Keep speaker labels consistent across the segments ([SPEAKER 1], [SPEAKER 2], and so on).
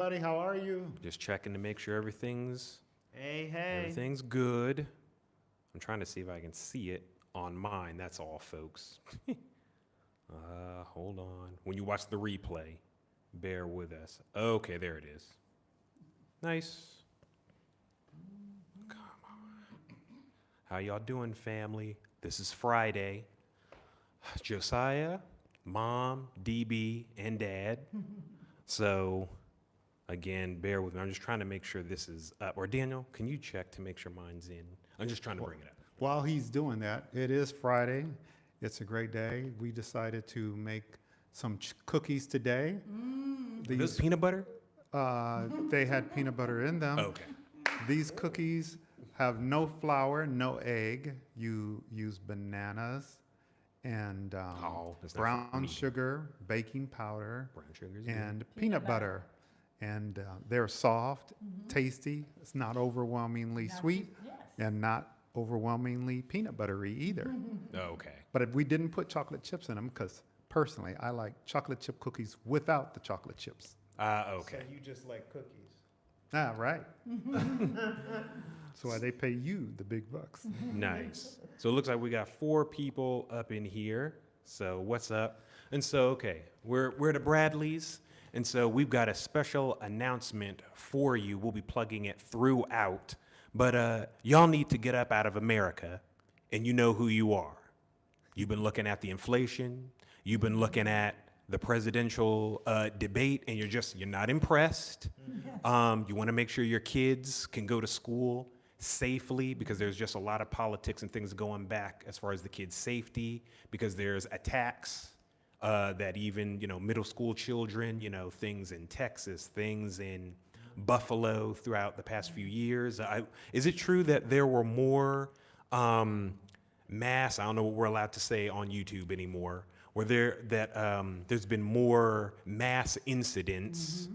[SPEAKER 1] Buddy, how are you?
[SPEAKER 2] Just checking to make sure everything's
[SPEAKER 3] Hey.
[SPEAKER 2] everything's good. I'm trying to see if I can see it on mine. That's all, folks. Hold on. When you watch the replay, bear with us. Okay, there it is. Nice. Come on. How y'all doing, family? This is Friday. Josiah, Mom, DB, and Dad. So, again, bear with me. I'm just trying to make sure this is up. Or Daniel, can you check to make sure mine's in? I'm just trying to bring it up.
[SPEAKER 1] While he's doing that, it is Friday. It's a great day. We decided to make some cookies today.
[SPEAKER 2] This peanut butter?
[SPEAKER 1] They had peanut butter in them.
[SPEAKER 2] Okay.
[SPEAKER 1] These cookies have no flour, no egg. You use bananas and
[SPEAKER 2] That's not for
[SPEAKER 1] brown
[SPEAKER 2] me.
[SPEAKER 1] sugar, baking powder,
[SPEAKER 2] Brown sugar's
[SPEAKER 1] and peanut butter. And they're soft, tasty. It's not overwhelmingly sweet and not overwhelmingly peanut buttery either.
[SPEAKER 2] good. Okay.
[SPEAKER 1] But we didn't put chocolate chips in them because personally, I like chocolate chip cookies without the chocolate chips.
[SPEAKER 2] Okay.
[SPEAKER 3] So you just like cookies.
[SPEAKER 1] Ah, right. That's why they pay you the big bucks.
[SPEAKER 2] Nice. So it looks like we got 4 people up in here. So what's up? And so, okay, we're the Bradleys. And so we've got a special announcement for you. We'll be plugging it throughout. But y'all need to get up out of America, and you know who you are. You've been looking at the inflation. You've been looking at the presidential debate, and you're not impressed. You want to make sure your kids can go to school safely because there's just a lot of politics and things going back as far as the kids' safety because there's attacks that even, middle school children, things in Texas, things in Buffalo throughout the past few years. Is it true that there were more mass, I don't know what we're allowed to say on YouTube anymore, there's been more mass incidents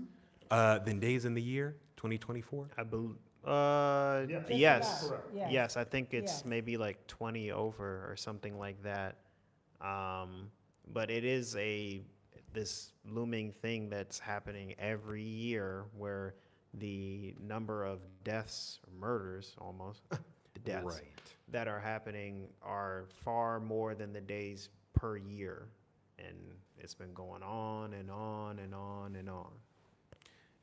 [SPEAKER 2] than days in the year 2024?
[SPEAKER 3] I believe.
[SPEAKER 1] Yes.
[SPEAKER 3] Yes.
[SPEAKER 1] Correct.
[SPEAKER 3] Yes. I think it's
[SPEAKER 4] Yes.
[SPEAKER 3] maybe like 20 over or something like that. But it is this looming thing that's happening every year where the number of deaths, or murders almost, the deaths
[SPEAKER 2] Right.
[SPEAKER 3] that are happening are far more than the days per year. And it's been going on and on and on and on.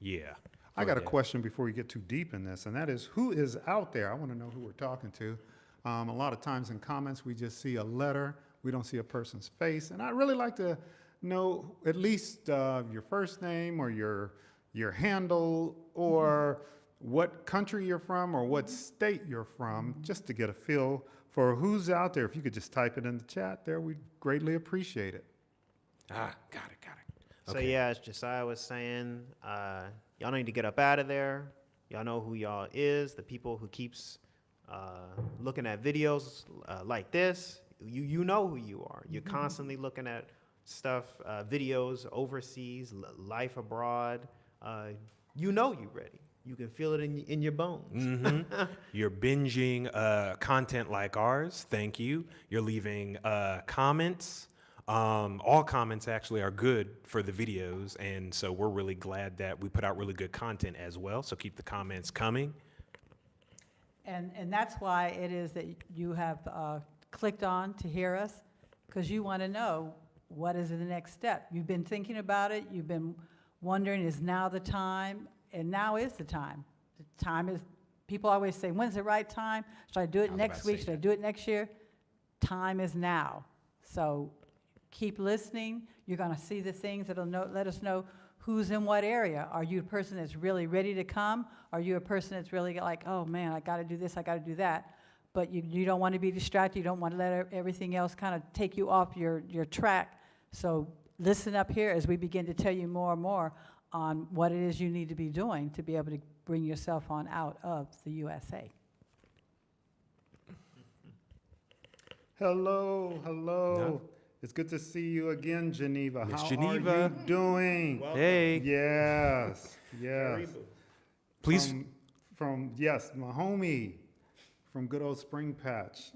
[SPEAKER 2] Yeah.
[SPEAKER 1] I got a
[SPEAKER 2] Okay.
[SPEAKER 1] question before we get too deep in this, and that is, who is out there? I want to know who we're talking to. A lot of times in comments, we just see a letter. We don't see a person's face. And I'd really like to know at least your first name or your handle or what country you're from or what state you're from, just to get a feel for who's out there. If you could just type it in the chat there, we'd greatly appreciate it.
[SPEAKER 2] Got it.
[SPEAKER 3] So
[SPEAKER 2] Okay.
[SPEAKER 3] yeah, as Josiah was saying, y'all need to get up out of there. Y'all know who y'all is. The people who keeps looking at videos like this, you know who you are. You're constantly looking at stuff, videos overseas, life abroad. You know you ready. You can feel it in your bones.
[SPEAKER 2] You're binging content like ours. Thank you. You're leaving comments. All comments actually are good for the videos, and so we're really glad that we put out really good content as well. So keep the comments coming.
[SPEAKER 4] And that's why it is that you have clicked on to hear us, because you want to know what is the next step. You've been thinking about it. You've been wondering, is now the time? And now is the time. The time is, people always say, when's the right time? Should I do
[SPEAKER 2] I
[SPEAKER 4] it
[SPEAKER 2] was
[SPEAKER 4] next
[SPEAKER 2] about to
[SPEAKER 4] week?
[SPEAKER 2] say
[SPEAKER 4] Should I
[SPEAKER 2] that.
[SPEAKER 4] do it next year? Time is now. So keep listening. You're going to see the things that'll let us know who's in what area. Are you a person that's really ready to come? Are you a person that's really like, oh man, I got to do this, I got to do that? But you don't want to be distracted. You don't want to let everything else kind of take you off your track. So listen up here as we begin to tell you more and more on what it is you need to be doing to be able to bring yourself on out of the USA.
[SPEAKER 1] Hello.
[SPEAKER 2] No.
[SPEAKER 1] It's good to see you again, Geneva.
[SPEAKER 2] Miss
[SPEAKER 1] How
[SPEAKER 2] Geneva.
[SPEAKER 1] are you doing?
[SPEAKER 2] Hey,
[SPEAKER 1] Yes.
[SPEAKER 2] please.
[SPEAKER 1] From yes, my homie from good old Spring Patch.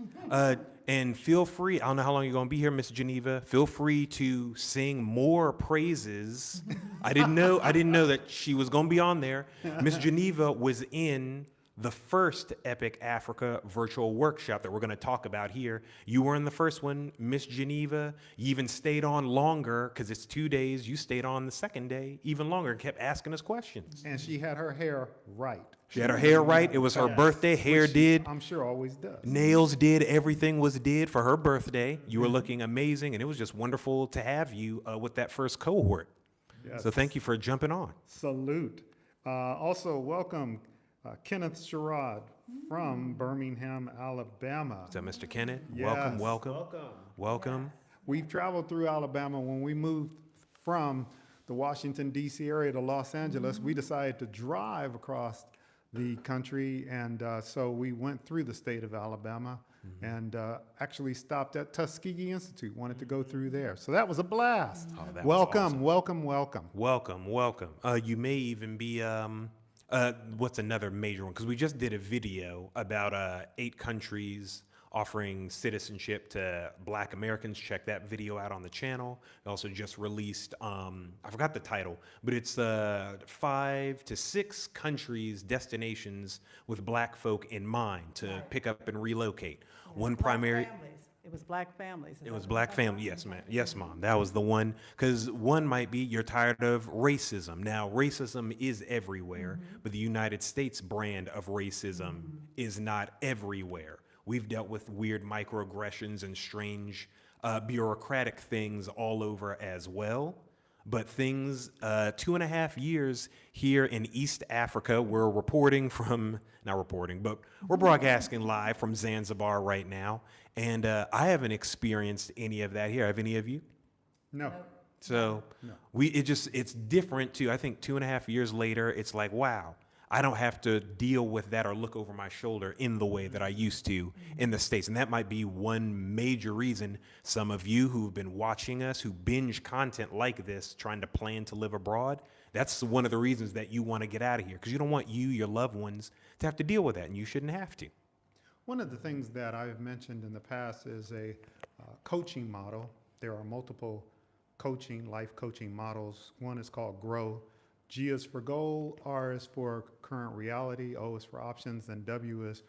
[SPEAKER 2] And feel free, I don't know how long you're going to be here, Miss Geneva. Feel free to sing more praises. I didn't know that she was going to be on there. Miss Geneva was in the first Epic Africa virtual workshop that we're going to talk about here. You were in the first one, Miss Geneva. You even stayed on longer because it's 2 days. You stayed on the second day even longer and kept asking us questions.
[SPEAKER 1] And she had her hair right.
[SPEAKER 2] She had her hair right. It was her birthday. Hair
[SPEAKER 1] Which she,
[SPEAKER 2] did.
[SPEAKER 1] I'm sure always does.
[SPEAKER 2] Nails did. Everything was did for her birthday. You were looking amazing, and it was just wonderful to have you with that first cohort.
[SPEAKER 1] Yes.
[SPEAKER 2] So thank you for jumping on.
[SPEAKER 1] Salute. Also, welcome Kenneth Sherrod from Birmingham, Alabama.
[SPEAKER 2] Is that Mr. Kenneth?
[SPEAKER 1] Yes.
[SPEAKER 2] Welcome.
[SPEAKER 1] We've traveled through Alabama. When we moved from the Washington, D.C. area to Los Angeles, we decided to drive across the country, and so we went through the state of Alabama and actually stopped at Tuskegee Institute, wanted to go through there. So that was a blast.
[SPEAKER 2] Oh, that was
[SPEAKER 1] welcome,
[SPEAKER 2] awesome.
[SPEAKER 1] welcome.
[SPEAKER 2] Welcome. You may even be, what's another major one? Because we just did a video about 8 countries offering citizenship to Black Americans. Check that video out on the channel. We also just released, I forgot the title, but it's 5 to 6 countries, destinations with Black folk in mind to pick up and relocate. One primary.
[SPEAKER 4] It was Black families.
[SPEAKER 2] It was Black family. Yes, man. Yes, Mom. That was the one. Because one might be you're tired of racism. Now, racism is everywhere, but the United States brand of racism is not everywhere. We've dealt with weird microaggressions and strange bureaucratic things all over as well. But things, 2.5 years here in East Africa, we're we're broadcasting live from Zanzibar right now. And I haven't experienced any of that here. Have any of you?
[SPEAKER 1] No.
[SPEAKER 2] So it's different too. I think 2.5 years later, it's like, wow, I don't have to deal with that or look over my shoulder in the way that I used to in the States. And that might be one major reason some of you who've been watching us, who binge content like this, trying to plan to live abroad, that's one of the reasons that you want to get out of here, because you don't want your loved ones to have to deal with that, and you shouldn't have to.
[SPEAKER 1] One of the things that I've mentioned in the past is a coaching model. There are multiple life coaching models. One is called GROW. G is for goal, R is for current reality, O is for options, and W is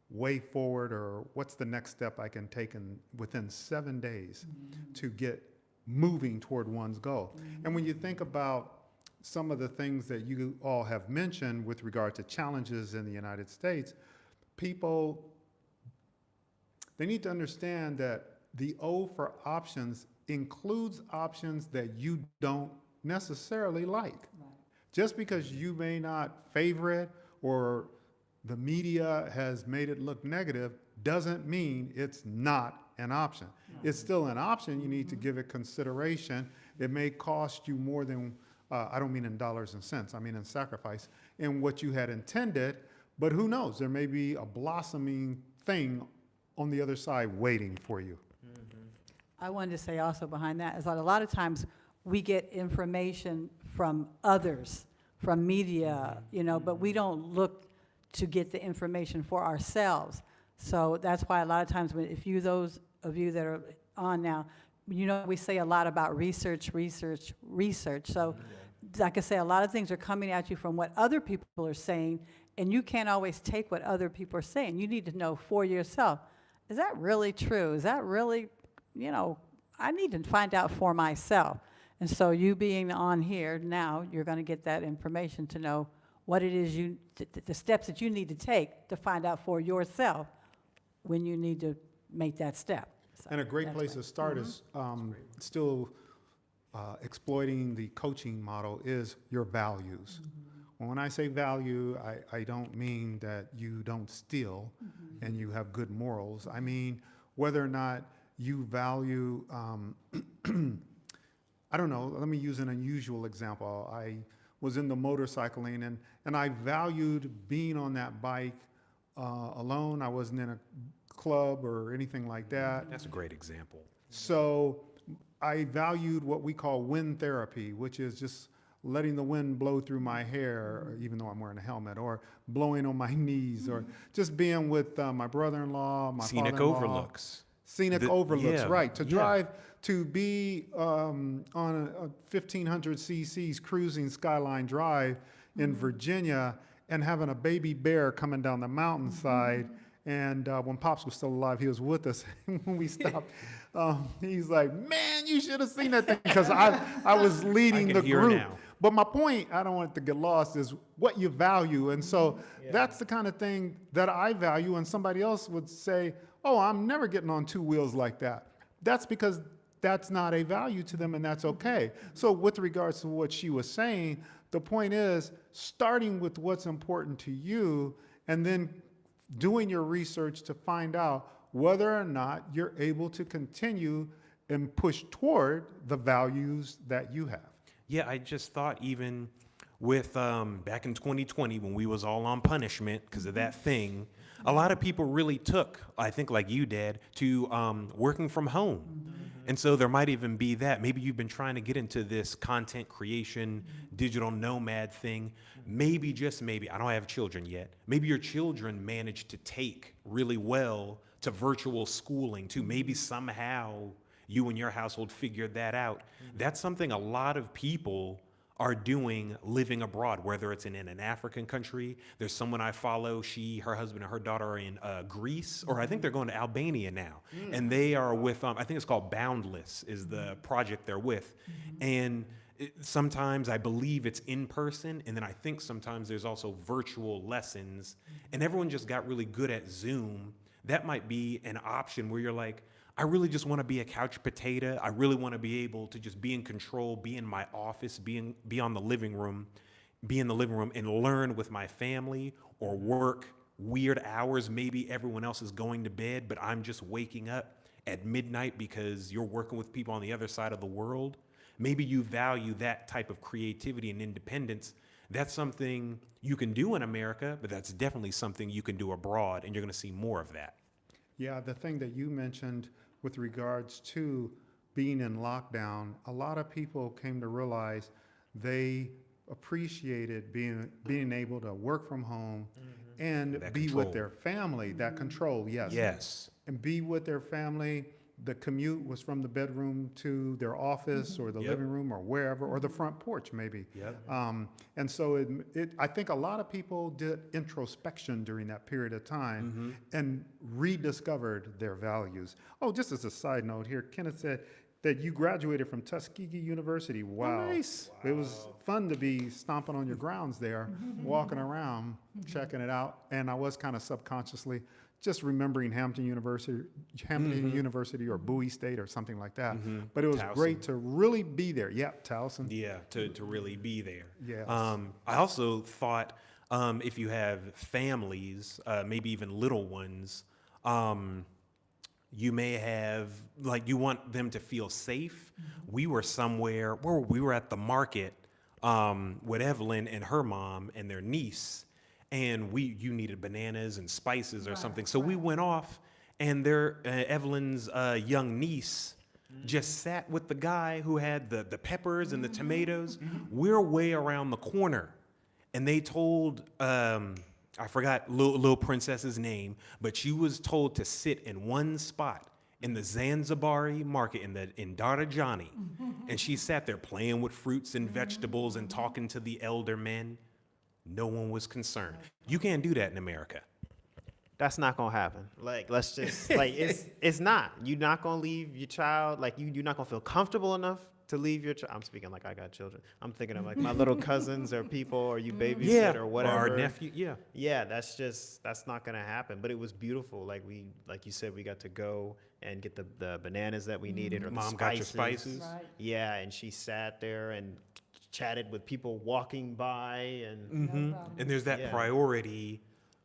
[SPEAKER 1] way forward, or what's the next step I can take within 7 days to get moving toward one's goal. And when you think about some of the things that you all have mentioned with regard to challenges in the United States, people, they need to understand that the O for options includes options that you don't necessarily like. Just because you may not favor it or the media has made it look negative doesn't mean it's not an option. It's still an option. You need to give it consideration. It may cost you more than, I don't mean in dollars and cents, I mean in sacrifice, in what you had intended, but who knows? There may be a blossoming thing on the other side waiting for you.
[SPEAKER 4] I wanted to say also behind that is that a lot of times we get information from others, from media, but we don't look to get the information for ourselves. So that's why a lot of times those of you that are on now, we say a lot about research. So like I say, a lot of things are coming at you from what other people are saying, and you can't always take what other people are saying. You need to know for yourself, is that really true? Is that really, I need to find out for myself. And so you being on here now, you're going to get that information to know what it is the steps that you need to take to find out for yourself when you need to make that step. So
[SPEAKER 1] And a great
[SPEAKER 4] that's
[SPEAKER 1] place
[SPEAKER 4] right.
[SPEAKER 1] to start is still exploiting the coaching model is your values. When I say value, I don't mean that you don't steal and you have good morals. I mean whether or not you value, I don't know, let me use an unusual example. I was into motorcycling and I valued being on that bike alone. I wasn't in a club or anything like that.
[SPEAKER 2] That's a great example.
[SPEAKER 1] So I valued what we call wind therapy, which is just letting the wind blow through my hair, even though I'm wearing a helmet, or blowing on my knees, or just being with my brother-in-law, my
[SPEAKER 2] Scenic
[SPEAKER 1] father-in-law.
[SPEAKER 2] overlooks.
[SPEAKER 1] Scenic overlooks,
[SPEAKER 2] Yeah,
[SPEAKER 1] right. To
[SPEAKER 2] yeah.
[SPEAKER 1] drive, to be on a 1,500 cc's cruising Skyline Drive in Virginia and having a baby bear coming down the mountainside. And when Pops was still alive, he was with us when we stopped. He's like, man, you should have seen that thing, because I was leading
[SPEAKER 2] I
[SPEAKER 1] the
[SPEAKER 2] can hear
[SPEAKER 1] group.
[SPEAKER 2] now.
[SPEAKER 1] But my point, I don't want it to get lost, is what you value. And so that's the kind of thing that I value, and somebody else would say, oh, I'm never getting on two wheels like that. That's because that's not a value to them, and that's okay. So with regards to what she was saying, the point is starting with what's important to you, and then doing your research to find out whether or not you're able to continue and push toward the values that you have.
[SPEAKER 2] Yeah, I just thought even with back in 2020 when we was all on punishment because of that thing, a lot of people really took, I think like you did, to working from home. And so there might even be that. Maybe you've been trying to get into this content creation, digital nomad thing. Maybe, just maybe, I don't have children yet. Maybe your children managed to take really well to virtual schooling too. Maybe somehow you and your household figured that out. That's something a lot of people are doing living abroad, whether it's in an African country. There's someone I follow, her husband and her daughter are in Greece, or I think they're going to Albania now. And they are with, I think it's called Boundless is the project they're with. And sometimes I believe it's in person, and then I think sometimes there's also virtual lessons, and everyone just got really good at Zoom. That might be an option where you're like, I really just want to be a couch potato. I really want to be able to just be in control, be in my office, be in the living room and learn with my family, or work weird hours. Maybe everyone else is going to bed, but I'm just waking up at midnight because you're working with people on the other side of the world. Maybe you value that type of creativity and independence. That's something you can do in America, but that's definitely something you can do abroad, and you're going to see more of that.
[SPEAKER 1] Yeah, the thing that you mentioned with regards to being in lockdown, a lot of people came to realize they appreciated being able to work from home and
[SPEAKER 2] That
[SPEAKER 1] be
[SPEAKER 2] control.
[SPEAKER 1] with their family. That control, yes.
[SPEAKER 2] Yes.
[SPEAKER 1] And be with their family. The commute was from the bedroom to their office or the
[SPEAKER 2] Yep.
[SPEAKER 1] living room or wherever, or the front porch maybe.
[SPEAKER 2] Yep.
[SPEAKER 1] And so I think a lot of people did introspection during that period of time and rediscovered their values. Oh, just as a side note here, Kenneth said that you graduated from Tuskegee University. Wow.
[SPEAKER 2] nice.
[SPEAKER 1] It was fun to be stomping on your grounds there, walking around, checking it out. And I was kind of subconsciously just remembering Hampton University or Bowie State or something like that. But it was
[SPEAKER 2] Towson.
[SPEAKER 1] great to really be there. Yep, Towson.
[SPEAKER 2] Yeah, to really be there.
[SPEAKER 1] Yes.
[SPEAKER 2] I also thought if you have families, maybe even little ones, you may have, like, you want them to feel safe. We were somewhere, we were at the market with Evelyn and her mom and their niece, and you needed bananas and spices or something. So we went off, and Evelyn's young niece just sat with the guy who had the peppers and the tomatoes. We're way around the corner, and they told, I forgot little princess's name, but she was told to sit in one spot in the Zanzibari market in Darajani. And she sat there playing with fruits and vegetables and talking to the elder men. No one was concerned. You can't do that in America.
[SPEAKER 3] That's not gonna happen. Like, let's just like it's not. You're not gonna leave your child. Like you're not gonna feel comfortable enough to leave your child. I'm speaking like I got children. I'm thinking of like my little cousins or people, or you babysit or whatever.
[SPEAKER 2] Or our nephew, yeah.
[SPEAKER 3] Yeah, that's not gonna happen. But it was beautiful. Like you said, we got to go and get the bananas that we needed, or the
[SPEAKER 2] Mom
[SPEAKER 3] spices.
[SPEAKER 2] got your spices.
[SPEAKER 4] Right.
[SPEAKER 3] Yeah, and she sat there and chatted with people walking by, and
[SPEAKER 2] And there's that
[SPEAKER 3] Yeah.
[SPEAKER 2] priority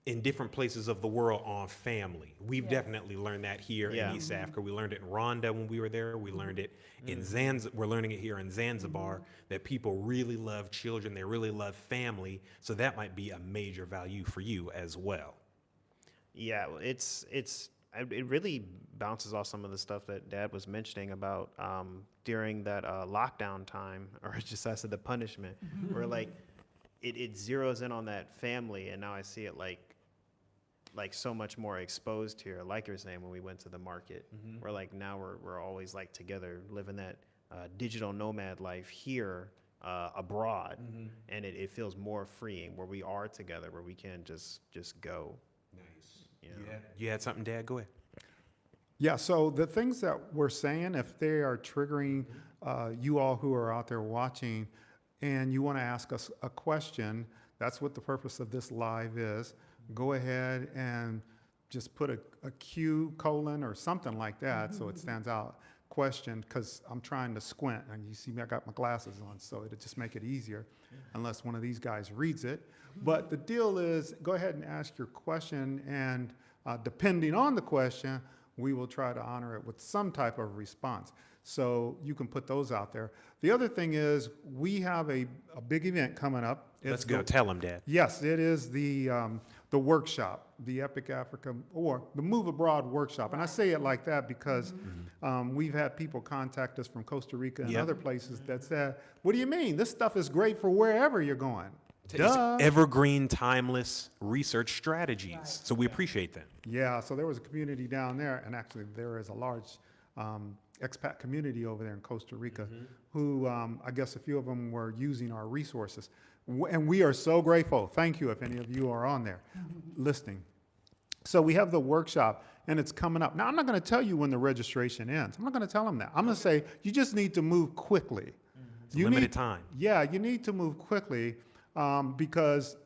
[SPEAKER 2] in different places of the world on family. We've definitely learned that here
[SPEAKER 3] Yeah.
[SPEAKER 2] in East Africa. We learned it in Rwanda when we were there. We learned it in Zanzibar. We're learning it here in Zanzibar, that people really love children. They really love family. So that might be a major value for you as well.
[SPEAKER 3] yeah, well, it's it really bounces off some of the stuff that Dad was mentioning about during that lockdown time, or just I said the punishment, where like it zeroes in on that family, and now I see it like so much more exposed here, like you're saying when we went to the market, where like now we're always like together, living that digital nomad life here abroad, and it feels more freeing where we are together, where we can just go.
[SPEAKER 2] Nice.
[SPEAKER 3] You know?
[SPEAKER 2] You had something, Dad? Go ahead.
[SPEAKER 1] Yeah, so the things that we're saying, if they are triggering you all who are out there watching and you want to ask us a question, that's what the purpose of this live is. Go ahead and just put a Q colon or something like that so it stands out. Question, because I'm trying to squint, and you see me, I got my glasses on, so it'll just make it easier unless one of these guys reads it. But the deal is, go ahead and ask your question, and depending on the question, we will try to honor it with some type of response. So you can put those out there. The other thing is, we have a big event coming up.
[SPEAKER 2] Let's go. Tell him, Dad.
[SPEAKER 1] Yes, it is the workshop, the Epic Africa, or the Move Abroad workshop. And I say it like that because we've had people contact us from Costa Rica and other places that said, what do you mean? This stuff is great for wherever you're going.
[SPEAKER 2] It's
[SPEAKER 1] Duh.
[SPEAKER 2] evergreen, timeless research strategies. So we appreciate them.
[SPEAKER 1] Yeah, so there was a community down there, and actually there is a large expat community over there in Costa Rica who I guess a few of them were using our resources. And we are so grateful. Thank you if any of you are on there listening. So we have the workshop, and it's coming up. Now, I'm not going to tell you when the registration ends. I'm not going to tell them that. I'm going to say you just need to move quickly.
[SPEAKER 2] It's limited time.
[SPEAKER 1] Yeah, you need to move quickly because,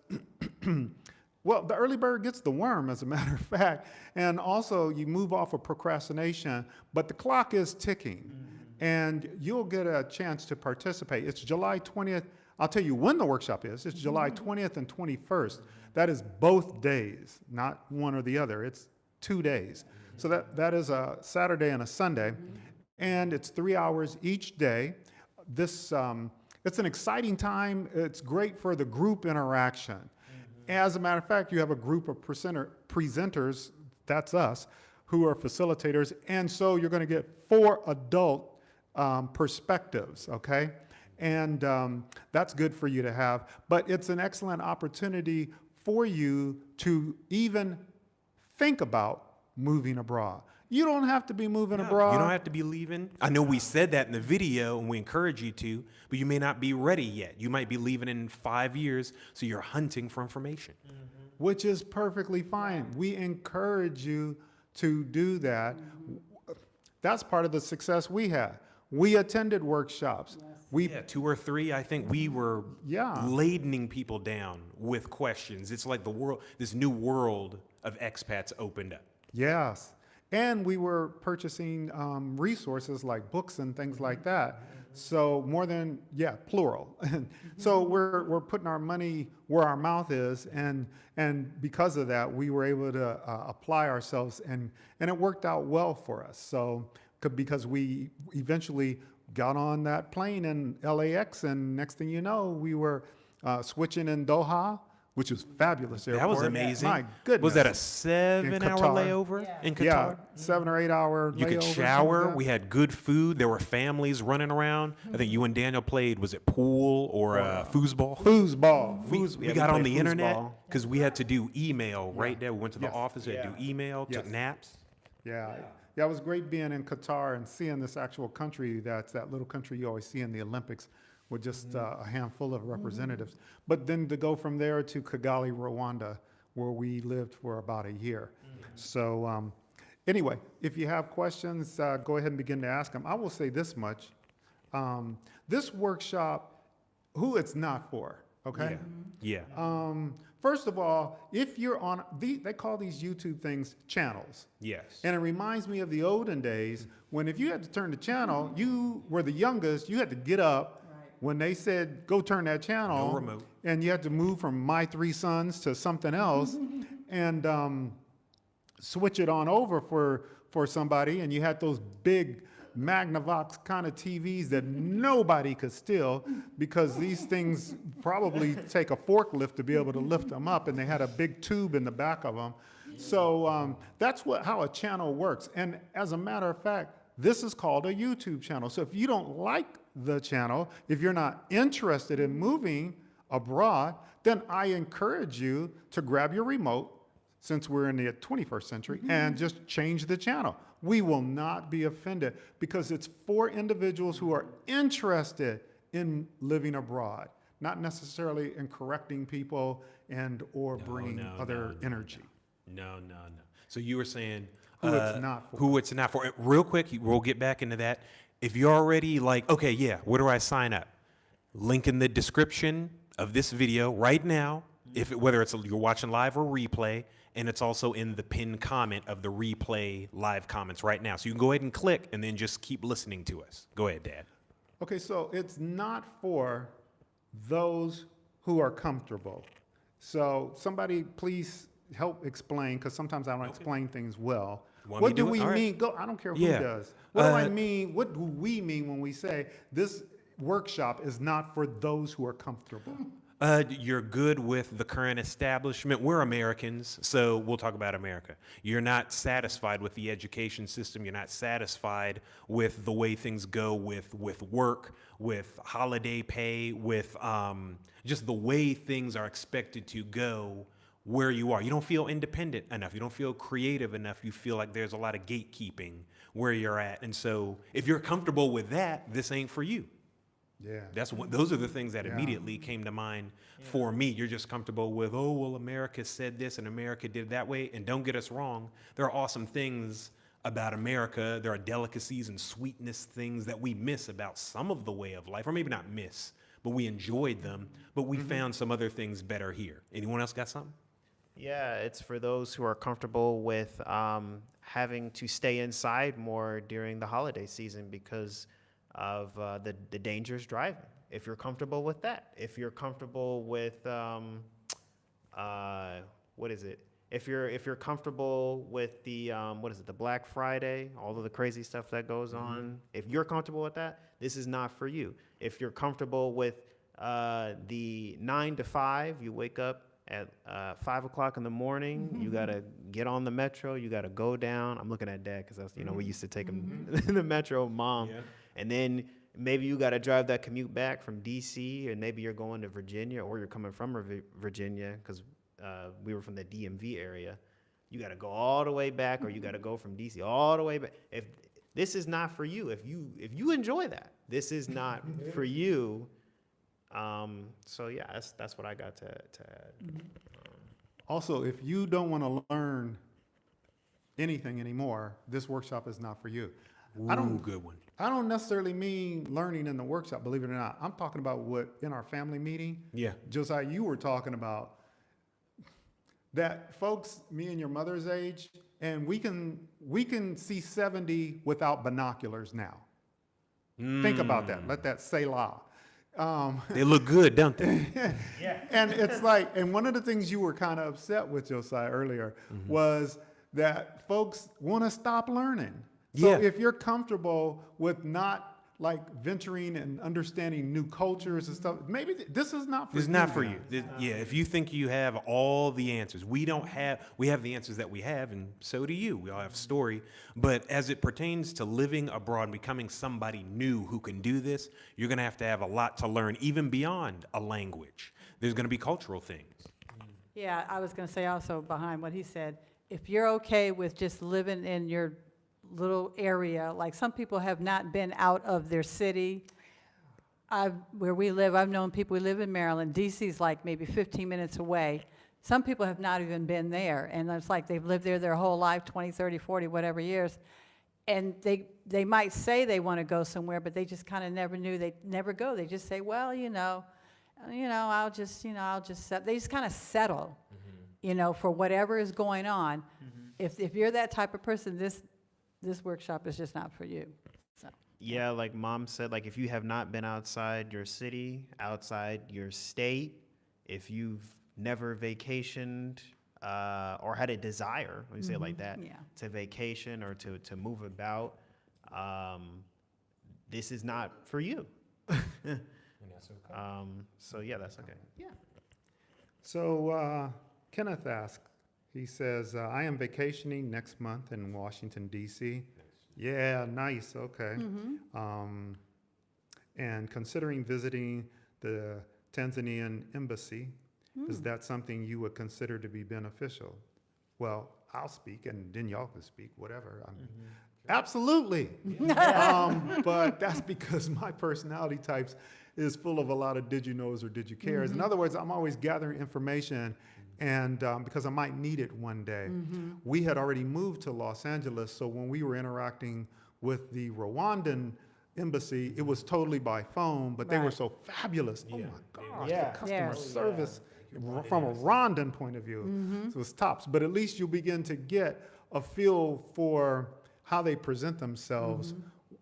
[SPEAKER 1] well, the early bird gets the worm, as a matter of fact. And also, you move off of procrastination, but the clock is ticking, and you'll get a chance to participate. It's July 20th. I'll tell you when the workshop is. It's July 20th and 21st. That is both days, not one or the other. It's 2 days. So that is a Saturday and a Sunday, and it's 3 hours each day. This it's an exciting time. It's great for the group interaction. As a matter of fact, you have a group of presenters, that's us, who are facilitators, and so you're going to get 4 adult perspectives, okay? And that's good for you to have. But it's an excellent opportunity for you to even think about moving abroad. You don't have to be moving abroad.
[SPEAKER 2] You don't have to be leaving. I know we said that in the video, and we encourage you to, but you may not be ready yet. You might be leaving in 5 years, so you're hunting for information.
[SPEAKER 1] Which is perfectly fine. We encourage you to do that. That's part of the success we had. We attended workshops. We
[SPEAKER 2] 2 or 3, I think we were ladening people down with questions. It's like the world, this new world of expats opened up.
[SPEAKER 1] Yes. And we were purchasing resources like books and things like that. So more than, plural. So we're putting our money where our mouth is. And because of that, we were able to apply ourselves. And it worked out well for us. So because we eventually got on that plane in LAX, and next thing you know, we were switching in Doha, which was fabulous airport.
[SPEAKER 2] That was amazing.
[SPEAKER 1] My goodness.
[SPEAKER 2] Was that a 7-hour
[SPEAKER 1] Qatar.
[SPEAKER 2] layover in Qatar?
[SPEAKER 1] Yeah, 7 or 8 hour
[SPEAKER 2] You could
[SPEAKER 1] layover,
[SPEAKER 2] shower.
[SPEAKER 1] something like
[SPEAKER 2] We had good food. There were families running around. I think you and Daniel played, was it pool or foosball?
[SPEAKER 1] that. Foosball.
[SPEAKER 2] We got on the internet because we had to do email right there. We went to the office, we had to do email, took naps.
[SPEAKER 1] Yeah, it was great being in Qatar and seeing this actual country. That's that little country you always see in the Olympics with just a handful of representatives. But then to go from there to Kigali, Rwanda, where we lived for about a year. So anyway, if you have questions, go ahead and begin to ask them. I will say this much. This workshop, who it's not for, okay?
[SPEAKER 2] Yeah.
[SPEAKER 1] First of all, if you're on, they call these YouTube things channels.
[SPEAKER 2] Yes.
[SPEAKER 1] And it reminds me of the olden days when if you had to turn the channel, you were the youngest, you had to get up when they said, go turn that channel.
[SPEAKER 2] No remote.
[SPEAKER 1] And you had to move from My Three Sons to something else and switch it on over for somebody. And you had those big Magnavox kind of TVs that nobody could steal because these things probably take a forklift to be able to lift them up. And they had a big tube in the back of them. So that's how a channel works. And as a matter of fact, this is called a YouTube channel. So if you don't like the channel, if you're not interested in moving abroad, then I encourage you to grab your remote, since we're in the 21st century, and just change the channel. We will not be offended because it's for individuals who are interested in living abroad, not necessarily in correcting people and or bringing other energy.
[SPEAKER 2] No. So you were saying
[SPEAKER 1] Who it's not for.
[SPEAKER 2] Who it's not for. Real quick, we'll get back into that. If you're already like, okay, yeah, where do I sign up? Link in the description of this video right now, whether you're watching live or replay, and it's also in the pinned comment of the replay live comments right now. So you can go ahead and click and then just keep listening to us. Go ahead, Dad.
[SPEAKER 1] Okay, so it's not for those who are comfortable. So somebody please help explain, because sometimes I don't explain things well.
[SPEAKER 2] Want me
[SPEAKER 1] What
[SPEAKER 2] to
[SPEAKER 1] do
[SPEAKER 2] do it?
[SPEAKER 1] we
[SPEAKER 2] All right.
[SPEAKER 1] mean? I don't care who
[SPEAKER 2] Yeah.
[SPEAKER 1] does. What do I mean? What do we mean when we say this workshop is not for those who are comfortable?
[SPEAKER 2] You're good with the current establishment. We're Americans, so we'll talk about America. You're not satisfied with the education system. You're not satisfied with the way things go with work, with holiday pay, with just the way things are expected to go where you are. You don't feel independent enough. You don't feel creative enough. You feel like there's a lot of gatekeeping where you're at. And so if you're comfortable with that, this ain't for you.
[SPEAKER 1] Yeah.
[SPEAKER 2] Those are the things that immediately came to mind for me. You're just comfortable with, oh, well, America said this and America did that way. And don't get us wrong, there are awesome things about America. There are delicacies and sweetness things that we miss about some of the way of life, or maybe not miss, but we enjoyed them. But we found some other things better here. Anyone else got something?
[SPEAKER 3] Yeah, it's for those who are comfortable with having to stay inside more during the holiday season because of the dangers driving. If you're comfortable with that, if you're comfortable with what is it? If you're comfortable with the the Black Friday, all of the crazy stuff that goes on. If you're comfortable with that, this is not for you. If you're comfortable with the 9 to 5, you wake up at 5 o'clock in the morning, you gotta get on the metro, you gotta go down. I'm looking at Dad because that's we used to take him the metro, Mom.
[SPEAKER 2] Yeah.
[SPEAKER 3] And then maybe you got to drive that commute back from D.C., and maybe you're going to Virginia, or you're coming from Virginia because we were from the DMV area. You got to go all the way back, or you got to go from D.C. all the way back. If this is not for you, if you enjoy that, this is not for you. So yeah, that's what I got to add.
[SPEAKER 1] Also, if you don't want to learn anything anymore, this workshop is not for you.
[SPEAKER 2] Good one.
[SPEAKER 1] I don't necessarily mean learning in the workshop, believe it or not. I'm talking about what in our family meeting.
[SPEAKER 2] Yeah.
[SPEAKER 1] Josiah, you were talking about that folks, me and your mother's age, and we can see 70 without binoculars now. Think about that. Let that Selah.
[SPEAKER 2] They look good, don't they?
[SPEAKER 1] And it's like, and one of the things you were kind of upset with, Josiah, earlier was that folks want to stop learning. So
[SPEAKER 2] Yeah.
[SPEAKER 1] if you're comfortable with not like venturing and understanding new cultures and stuff, maybe this is not for you.
[SPEAKER 2] It's not for you. If you think you have all the answers, we have the answers that we have, and so do you. We all have a story. But as it pertains to living abroad and becoming somebody new who can do this, you're going to have a lot to learn, even beyond a language. There's going to be cultural things.
[SPEAKER 4] Yeah, I was going to say also behind what he said, if you're okay with just living in your little area, like some people have not been out of their city. Where we live, I've known people who live in Maryland. DC's like maybe 15 minutes away. Some people have not even been there, and it's like they've lived there their whole life, 20, 30, 40, whatever years. And they might say they want to go somewhere, but they just kind of never knew. They never go. They just say, well, I'll just they just kind of settle, for whatever is going on. If you're that type of person, this workshop is just not for you. So.
[SPEAKER 3] Yeah, like Mom said, like if you have not been outside your city, outside your state, if you've never vacationed or had a desire, let me say it like that, to vacation or to move about, this is not for you. So yeah, that's okay. Yeah.
[SPEAKER 1] So Kenneth asked, He says, I am vacationing next month in Washington, D.C. Yeah, nice. Okay. And considering visiting the Tanzanian embassy, is that something you would consider to be beneficial? Well, I'll speak, and then y'all can speak, whatever. I mean, absolutely. But that's because my personality types is full of a lot of did you knows or did you cares. In other words, I'm always gathering information, and because I might need it one day. We had already moved to Los Angeles, so when we were interacting with the Rwandan embassy, it was totally by phone, but they were
[SPEAKER 4] Right.
[SPEAKER 1] so fabulous. Oh my gosh,
[SPEAKER 3] Yeah.
[SPEAKER 1] the customer
[SPEAKER 4] Yes.
[SPEAKER 1] service from a Rwandan point of view, so it's tops. But at least you'll begin to get a feel for how they present themselves.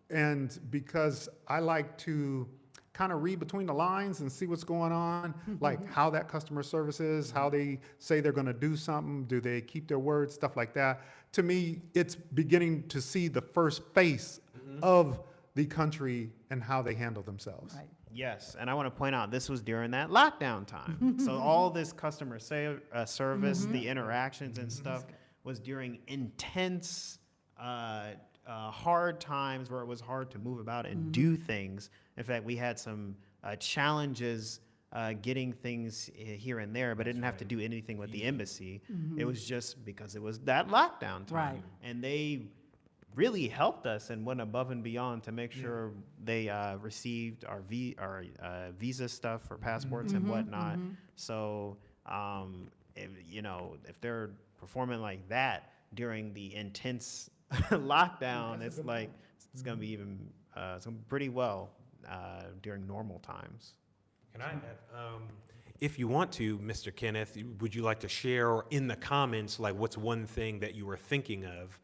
[SPEAKER 1] And because I like to kind of read between the lines and see what's going on, like how that customer service is, how they say they're going to do something, do they keep their word, stuff like that. To me, it's beginning to see the first face of the country and how they handle themselves.
[SPEAKER 4] Right.
[SPEAKER 3] Yes, and I want to point out this was during that lockdown time. So all this customer service, the interactions and stuff was during intense, hard times where it was hard to move about and do things. In fact, we had some challenges getting things here and there, but didn't have to do anything with the embassy. It was just because it was that lockdown time.
[SPEAKER 4] Right.
[SPEAKER 3] And they really helped us and went above and beyond to make sure they received our visa stuff for passports and whatnot. So, if they're performing like that during the intense lockdown, it's like it's gonna be even it's gonna be pretty well during normal times.
[SPEAKER 2] Can I add, if you want to, Mr. Kenneth, would you like to share in the comments, like what's one thing that you were thinking of?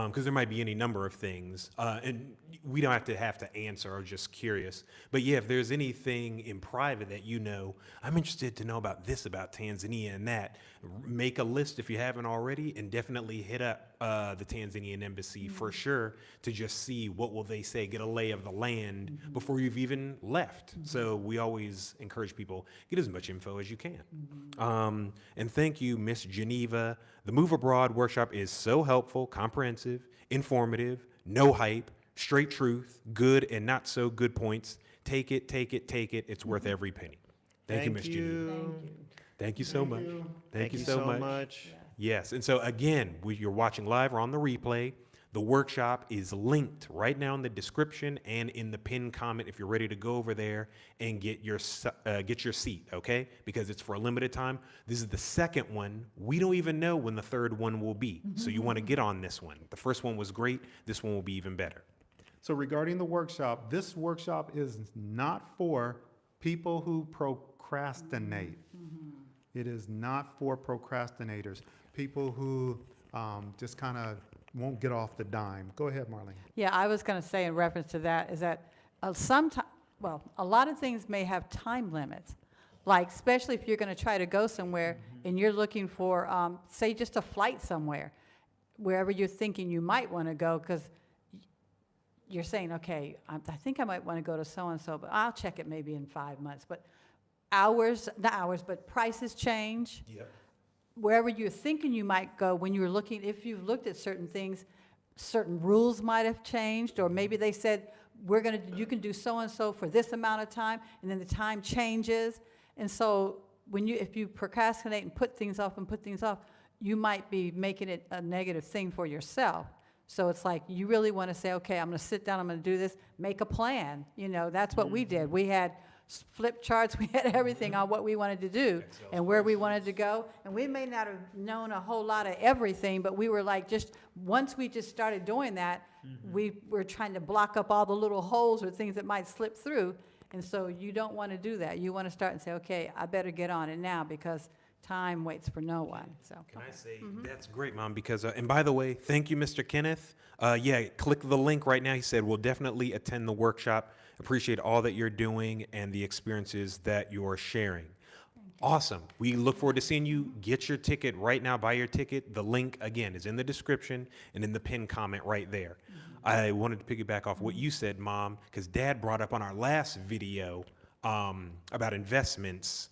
[SPEAKER 2] Because there might be any number of things, and we don't have to answer, or just curious. But yeah, if there's anything in private that you know, I'm interested to know about this, about Tanzania and that. Make a list if you haven't already, and definitely hit up the Tanzanian embassy for sure to just see what will they say, get a lay of the land before you've even left. So we always encourage people, get as much info as you can. And thank you, Miss Geneva. The Move Abroad workshop is so helpful, comprehensive, informative, no hype, straight truth, good and not so good points. Take it, take it, take it. It's worth every penny. Thank you, Miss Geneva. Thank you so much. Thank you so much. Yes, and so again, you're watching live or on the replay. The workshop is linked right now in the description and in the pinned comment if you're ready to go over there and get your seat, okay? Because it's for a limited time. This is the second one. We don't even know when the third one will be, so you want to get on this one. The first one was great. This one will be even better.
[SPEAKER 1] So regarding the workshop, this workshop is not for people who procrastinate. It is not for procrastinators, people who just kind of won't get off the dime. Go ahead, Marlene.
[SPEAKER 4] Yeah, I was going to say in reference to that is that a lot of things may have time limits. Like, especially if you're going to try to go somewhere and you're looking for, say, just a flight somewhere, wherever you're thinking you might want to go, because you're saying, okay, I think I might want to go to so-and-so, but I'll check it maybe in 5 months. But not hours, but prices change.
[SPEAKER 2] Yep.
[SPEAKER 4] Wherever you're thinking you might go, when you're looking, if you've looked at certain things, certain rules might have changed, or maybe they said, you can do so-and-so for this amount of time, and then the time changes. And so if you procrastinate and put things off, you might be making it a negative thing for yourself. So it's like, you really want to say, okay, I'm going to sit down, I'm going to do this, make a plan. That's what we did. We had flip charts, we had everything on what we wanted to do and where we wanted to go. And we may not have known a whole lot of everything, but we were like, once we just started doing that, we were trying to block up all the little holes or things that might slip through. And so you don't want to do that. You want to start and say, okay, I better get on it now because time waits for no one. So
[SPEAKER 2] Can I say, that's great, Mom, because, and by the way, thank you, Mr. Kenneth. Yeah, click the link right now. He said, we'll definitely attend the workshop. Appreciate all that you're doing and the experiences that you're sharing. Awesome. We look forward to seeing you. Get your ticket right now. Buy your ticket. The link, again, is in the description and in the pinned comment right there. I wanted to piggyback off what you said, Mom, because Dad brought up on our last video about investments.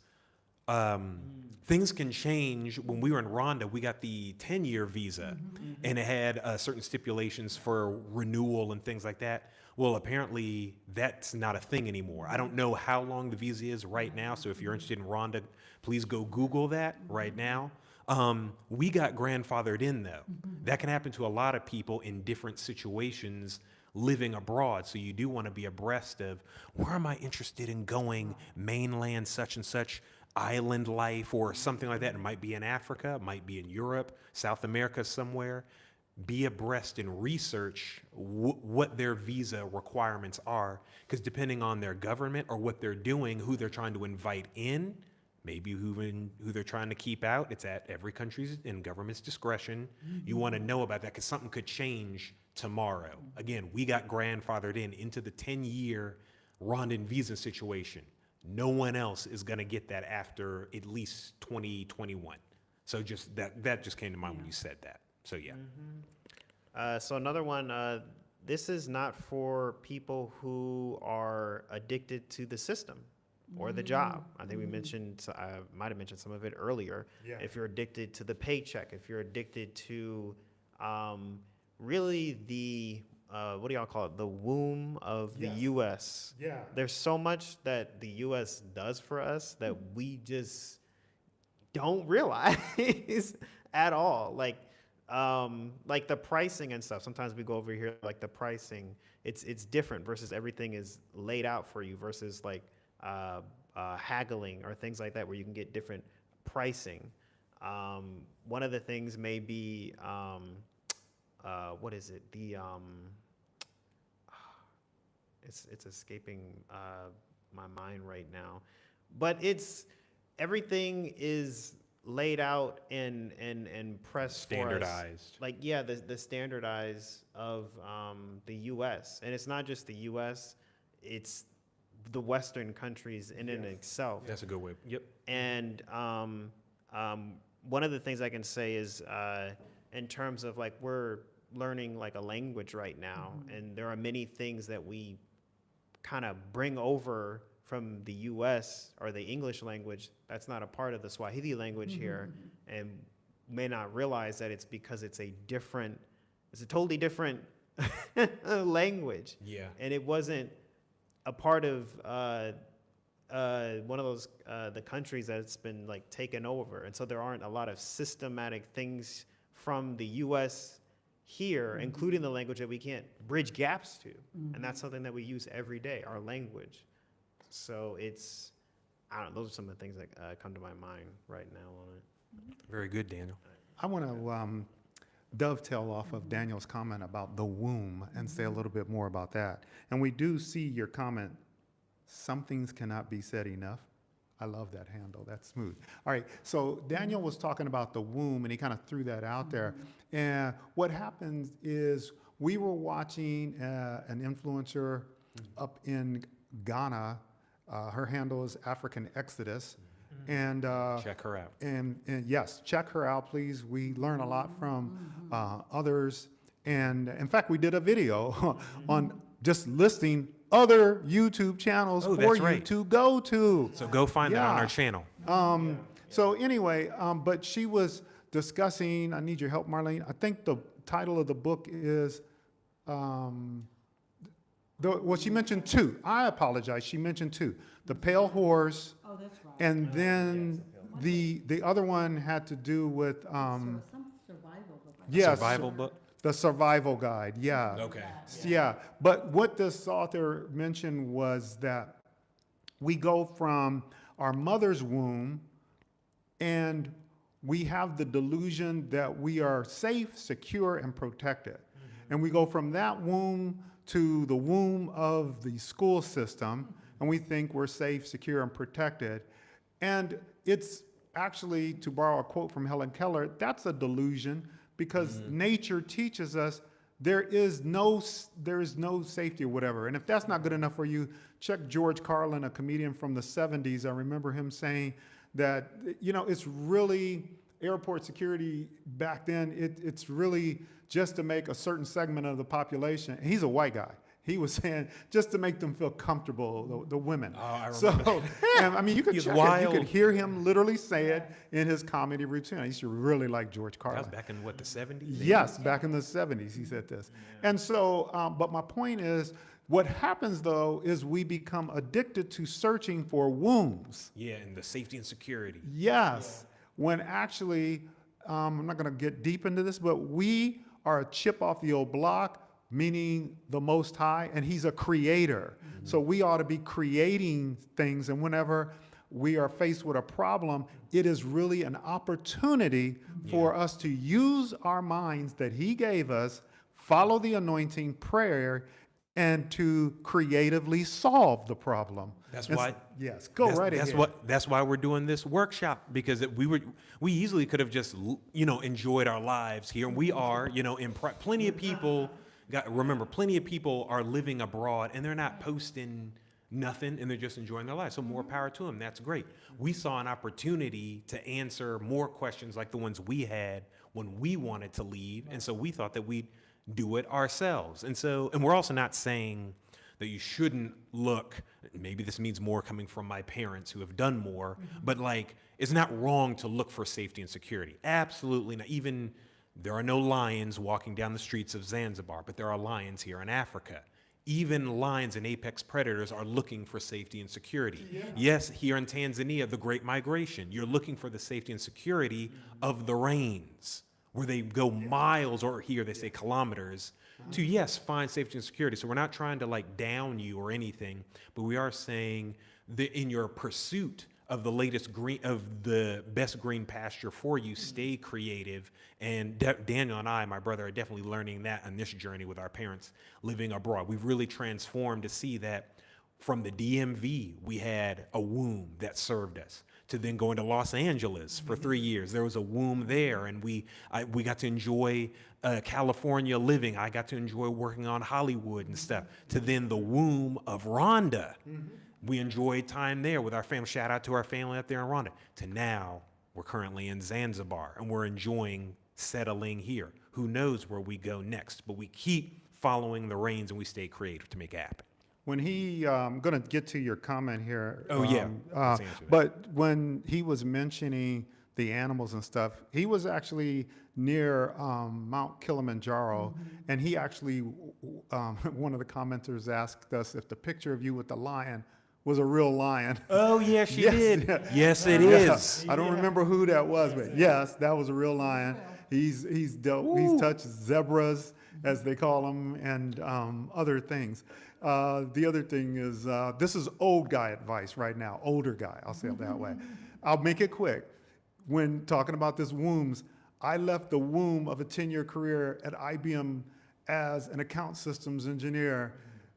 [SPEAKER 2] things can change. When we were in Rwanda, we got the 10-year visa, and it had certain stipulations for renewal and things like that. Well, apparently that's not a thing anymore. I don't know how long the visa is right now, so if you're interested in Rwanda, please go Google that right now. We got grandfathered in, though. That can happen to a lot of people in different situations living abroad. So you do want to be abreast of, where am I interested in going, mainland such and such, island life, or something like that. It might be in Africa, it might be in Europe, South America somewhere. Be abreast and research what their visa requirements are, because depending on their government or what they're doing, who they're trying to invite in, maybe who they're trying to keep out, it's at every country's and government's discretion. You want to know about that because something could change tomorrow. Again, we got grandfathered into the 10-year Rwandan visa situation. No one else is going to get that after at least 2021. So just that just came to mind when you said that. So yeah.
[SPEAKER 3] So another one, this is not for people who are addicted to the system or the job. I think we mentioned, I might have mentioned some of it earlier.
[SPEAKER 1] Yeah.
[SPEAKER 3] If you're addicted to the paycheck, if you're addicted to really the, what do y'all call it? The womb of the
[SPEAKER 1] Yes.
[SPEAKER 3] U.S.
[SPEAKER 1] Yeah.
[SPEAKER 3] There's so much that the U.S. does for us that we just don't realize at all. Like the pricing and stuff. Sometimes we go over here, like the pricing, it's different versus everything is laid out for you versus like haggling or things like that where you can get different pricing. One of the things may be, what is it? It's escaping my mind right now, but everything is laid out and pressed for us.
[SPEAKER 2] Standardized.
[SPEAKER 3] Like, yeah, the standardized of the U.S. And it's not just the U.S., it's the Western countries in and itself.
[SPEAKER 2] That's a good way. Yep.
[SPEAKER 3] And one of the things I can say is in terms of like we're learning like a language right now, and there are many things that we kind of bring over from the U.S. or the English language that's not a part of the Swahili language here, and may not realize that it's because it's a totally different language.
[SPEAKER 2] Yeah.
[SPEAKER 3] And it wasn't a part of one of those the countries that's been like taken over, and so there aren't a lot of systematic things from the U.S. here, including the language that we can't bridge gaps to, and that's something that we use every day, our language. So I don't know, those are some of the things that come to my mind right now on it.
[SPEAKER 2] Very good, Daniel.
[SPEAKER 1] I want to dovetail off of Daniel's comment about the womb and say a little bit more about that. And we do see your comment, some things cannot be said enough. I love that handle. That's smooth. All right. So Daniel was talking about the womb, and he kind of threw that out there. And what happens is we were watching an influencer up in Ghana. Her handle is African Exodus. And
[SPEAKER 2] Check her out.
[SPEAKER 1] And yes, check her out, please. We learn a lot from others. And in fact, we did a video on just listing other YouTube channels
[SPEAKER 2] Oh,
[SPEAKER 1] for
[SPEAKER 2] that's
[SPEAKER 1] you
[SPEAKER 2] right.
[SPEAKER 1] to go to.
[SPEAKER 2] So go find that on
[SPEAKER 1] Yeah.
[SPEAKER 2] our channel.
[SPEAKER 1] So anyway, but she was discussing, I need your help, Marlene. I think the title of the book is, she mentioned two. I apologize. She mentioned two. The Pale Horse,
[SPEAKER 4] Oh, that's right.
[SPEAKER 1] and then the other one had to do with,
[SPEAKER 4] Some survival book.
[SPEAKER 1] yes,
[SPEAKER 2] Survival book.
[SPEAKER 1] the Survival Guide. Yeah.
[SPEAKER 2] Okay.
[SPEAKER 1] Yeah, but what this author mentioned was that we go from our mother's womb and we have the delusion that we are safe, secure, and protected. And we go from that womb to the womb of the school system, and we think we're safe, secure, and protected. And it's actually, to borrow a quote from Helen Keller, that's a delusion because nature teaches us there is no safety or whatever. And if that's not good enough for you, check George Carlin, a comedian from the 70s. I remember him saying that, it's really airport security back then. It's really just to make a certain segment of the population. He's a white guy. He was saying just to make them feel comfortable, the women.
[SPEAKER 2] Oh, I
[SPEAKER 1] So,
[SPEAKER 2] remember.
[SPEAKER 1] and I mean, you could
[SPEAKER 2] He's
[SPEAKER 1] check it. You
[SPEAKER 2] wild.
[SPEAKER 1] could hear him literally say it in his comedy routine. I used to really like George
[SPEAKER 2] That was
[SPEAKER 1] Carlin.
[SPEAKER 2] back in what, the 70s?
[SPEAKER 1] Yes, back in the 70s, he said this. And so, but my point is, what happens though is we become addicted to searching for wombs.
[SPEAKER 2] Yeah, and the safety and security.
[SPEAKER 1] Yes, when actually, I'm not going to get deep into this, but we are a chip off the old block, meaning the Most High, and He's a creator. So we ought to be creating things, and whenever we are faced with a problem, it is really an opportunity for us to use our minds that He gave us, follow the anointing prayer, and to creatively solve the problem.
[SPEAKER 2] That's
[SPEAKER 1] And
[SPEAKER 2] why.
[SPEAKER 1] s- Yes, go right ahead.
[SPEAKER 2] That's why we're doing this workshop, because we easily could have just enjoyed our lives here, and we are plenty of people. Plenty of people are living abroad and they're not posting nothing and they're just enjoying their lives. So more power to them. That's great. We saw an opportunity to answer more questions like the ones we had when we wanted to leave, and so we thought that we'd do it ourselves. And we're also not saying that you shouldn't look, maybe this means more coming from my parents who have done more, but like, it's not wrong to look for safety and security. Absolutely not. Even there are no lions walking down the streets of Zanzibar, but there are lions here in Africa. Even lions and apex predators are looking for safety and security. Yeah. Yes, here in Tanzania, the Great Migration, you're looking for the safety and security of the rains, where they go miles, or here they say kilometers, to, yes, find safety and security. So we're not trying to like down you or anything, but we are saying that in your pursuit of the latest green, of the best green pasture for you, stay creative. And Daniel and I, my brother, are definitely learning that on this journey with our parents living abroad. We've really transformed to see that from the DMV, we had a womb that served us, to then going to Los Angeles for 3 years. There was a womb there, and we got to enjoy California living. I got to enjoy working on Hollywood and stuff, to then the womb of Rhonda. We enjoyed time there with our family. Shout out to our family out there in Rwanda. To now, we're currently in Zanzibar, and we're enjoying settling here. Who knows where we go next, but we keep following the reins and we stay creative to make it happen.
[SPEAKER 1] When I'm going to get to your comment here.
[SPEAKER 2] Oh, yeah. Let's answer that.
[SPEAKER 1] But when he was mentioning the animals and stuff, he was actually near Mount Kilimanjaro, and he actually, one of the commenters asked us if the picture of you with the lion was a real lion.
[SPEAKER 2] Oh, yeah, she
[SPEAKER 1] Yes,
[SPEAKER 2] did.
[SPEAKER 1] yeah.
[SPEAKER 2] Yes, it
[SPEAKER 1] Yeah.
[SPEAKER 2] is.
[SPEAKER 1] I don't remember who that was, but yes, that was a real lion. He's touched zebras, as they call them, and other things. The other thing is, this is old guy advice right now, older guy, I'll say it that way. I'll make it quick. When talking about this wombs, I left the womb of a 10-year career at IBM as an account systems engineer,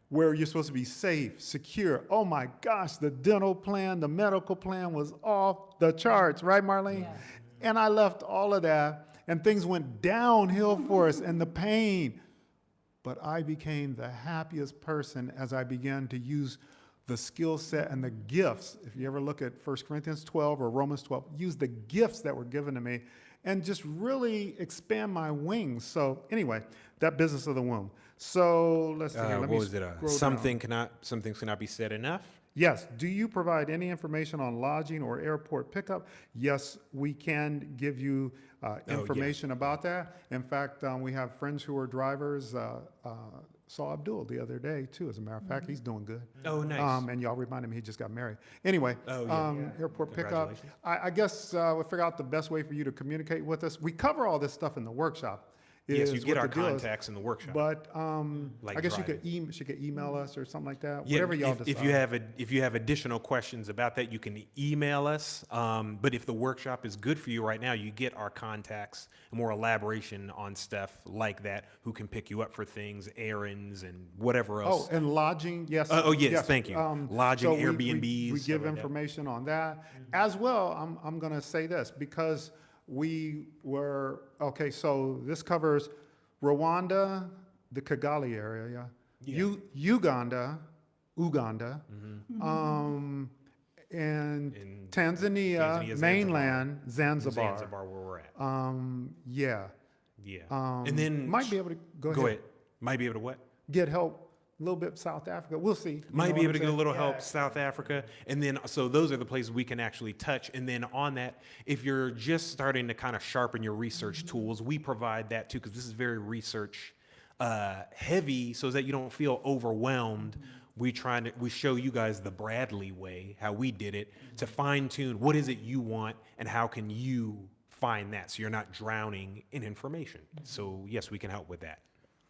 [SPEAKER 1] where you're supposed to be safe, secure. Oh my gosh, the dental plan, the medical plan was off the charts, right, Marlene?
[SPEAKER 4] Yes.
[SPEAKER 1] And I left all of that, and things went downhill for us, and the pain. But I became the happiest person as I began to use the skill set and the gifts. If you ever look at 1 Corinthians 12 or Romans 12, use the gifts that were given to me and just really expand my wings. So anyway, that business of the womb. So let's see here. Let
[SPEAKER 2] What
[SPEAKER 1] me
[SPEAKER 2] was it?
[SPEAKER 1] scroll
[SPEAKER 2] Some
[SPEAKER 1] down.
[SPEAKER 2] things cannot be said enough.
[SPEAKER 1] Yes. Do you provide any information on lodging or airport pickup? Yes, we can give you information about that. In fact, we have friends who are drivers. Saw Abdul the other day, too, as a matter of fact. He's doing good.
[SPEAKER 2] Oh, nice.
[SPEAKER 1] And y'all reminded me he just got married. Anyway,
[SPEAKER 2] Oh, yeah.
[SPEAKER 1] airport pickup.
[SPEAKER 2] Congratulations.
[SPEAKER 1] I guess we'll figure out the best way for you to communicate with us. We cover all this stuff in the workshop.
[SPEAKER 2] Yes,
[SPEAKER 1] is
[SPEAKER 2] you get
[SPEAKER 1] what
[SPEAKER 2] our
[SPEAKER 1] the deal is.
[SPEAKER 2] contacts in the workshop.
[SPEAKER 1] But
[SPEAKER 2] Like
[SPEAKER 1] I guess
[SPEAKER 2] driving.
[SPEAKER 1] she could email us or something like that.
[SPEAKER 2] Yeah,
[SPEAKER 1] Whatever y'all decide.
[SPEAKER 2] if you have additional questions about that, you can email us. But if the workshop is good for you right now, you get our contacts and more elaboration on stuff like that. Who can pick you up for things, errands, and whatever
[SPEAKER 1] Oh,
[SPEAKER 2] else.
[SPEAKER 1] and lodging, yes.
[SPEAKER 2] Oh, yes, thank you. Lodging,
[SPEAKER 1] so
[SPEAKER 2] Airbnbs,
[SPEAKER 1] We
[SPEAKER 2] stuff
[SPEAKER 1] give
[SPEAKER 2] like that.
[SPEAKER 1] information on that. As well, I'm going to say this, because we were, okay, so this covers Rwanda, the Kigali area, Uganda, and
[SPEAKER 2] In
[SPEAKER 1] Tanzania,
[SPEAKER 2] Tanzania,
[SPEAKER 1] mainland, Zanzibar.
[SPEAKER 2] Zanzibar, where we're at.
[SPEAKER 1] Yeah.
[SPEAKER 2] Yeah. And then
[SPEAKER 1] Might be able to, go
[SPEAKER 2] go
[SPEAKER 1] ahead.
[SPEAKER 2] ahead. Might be able to what?
[SPEAKER 1] Get help little bit South Africa. We'll see. You
[SPEAKER 2] Might
[SPEAKER 1] know
[SPEAKER 2] be
[SPEAKER 1] what
[SPEAKER 2] able to
[SPEAKER 1] I'm
[SPEAKER 2] get a
[SPEAKER 1] saying?
[SPEAKER 2] little help, South Africa. And then, so those are the places we can actually touch. And then on that, if you're just starting to kind of sharpen your research tools, we provide that too, because this is very research heavy, so that you don't feel overwhelmed. We show you guys the Bradley way, how we did it, to fine tune what is it you want and how can you find that so you're not drowning in information. So yes, we can help with that.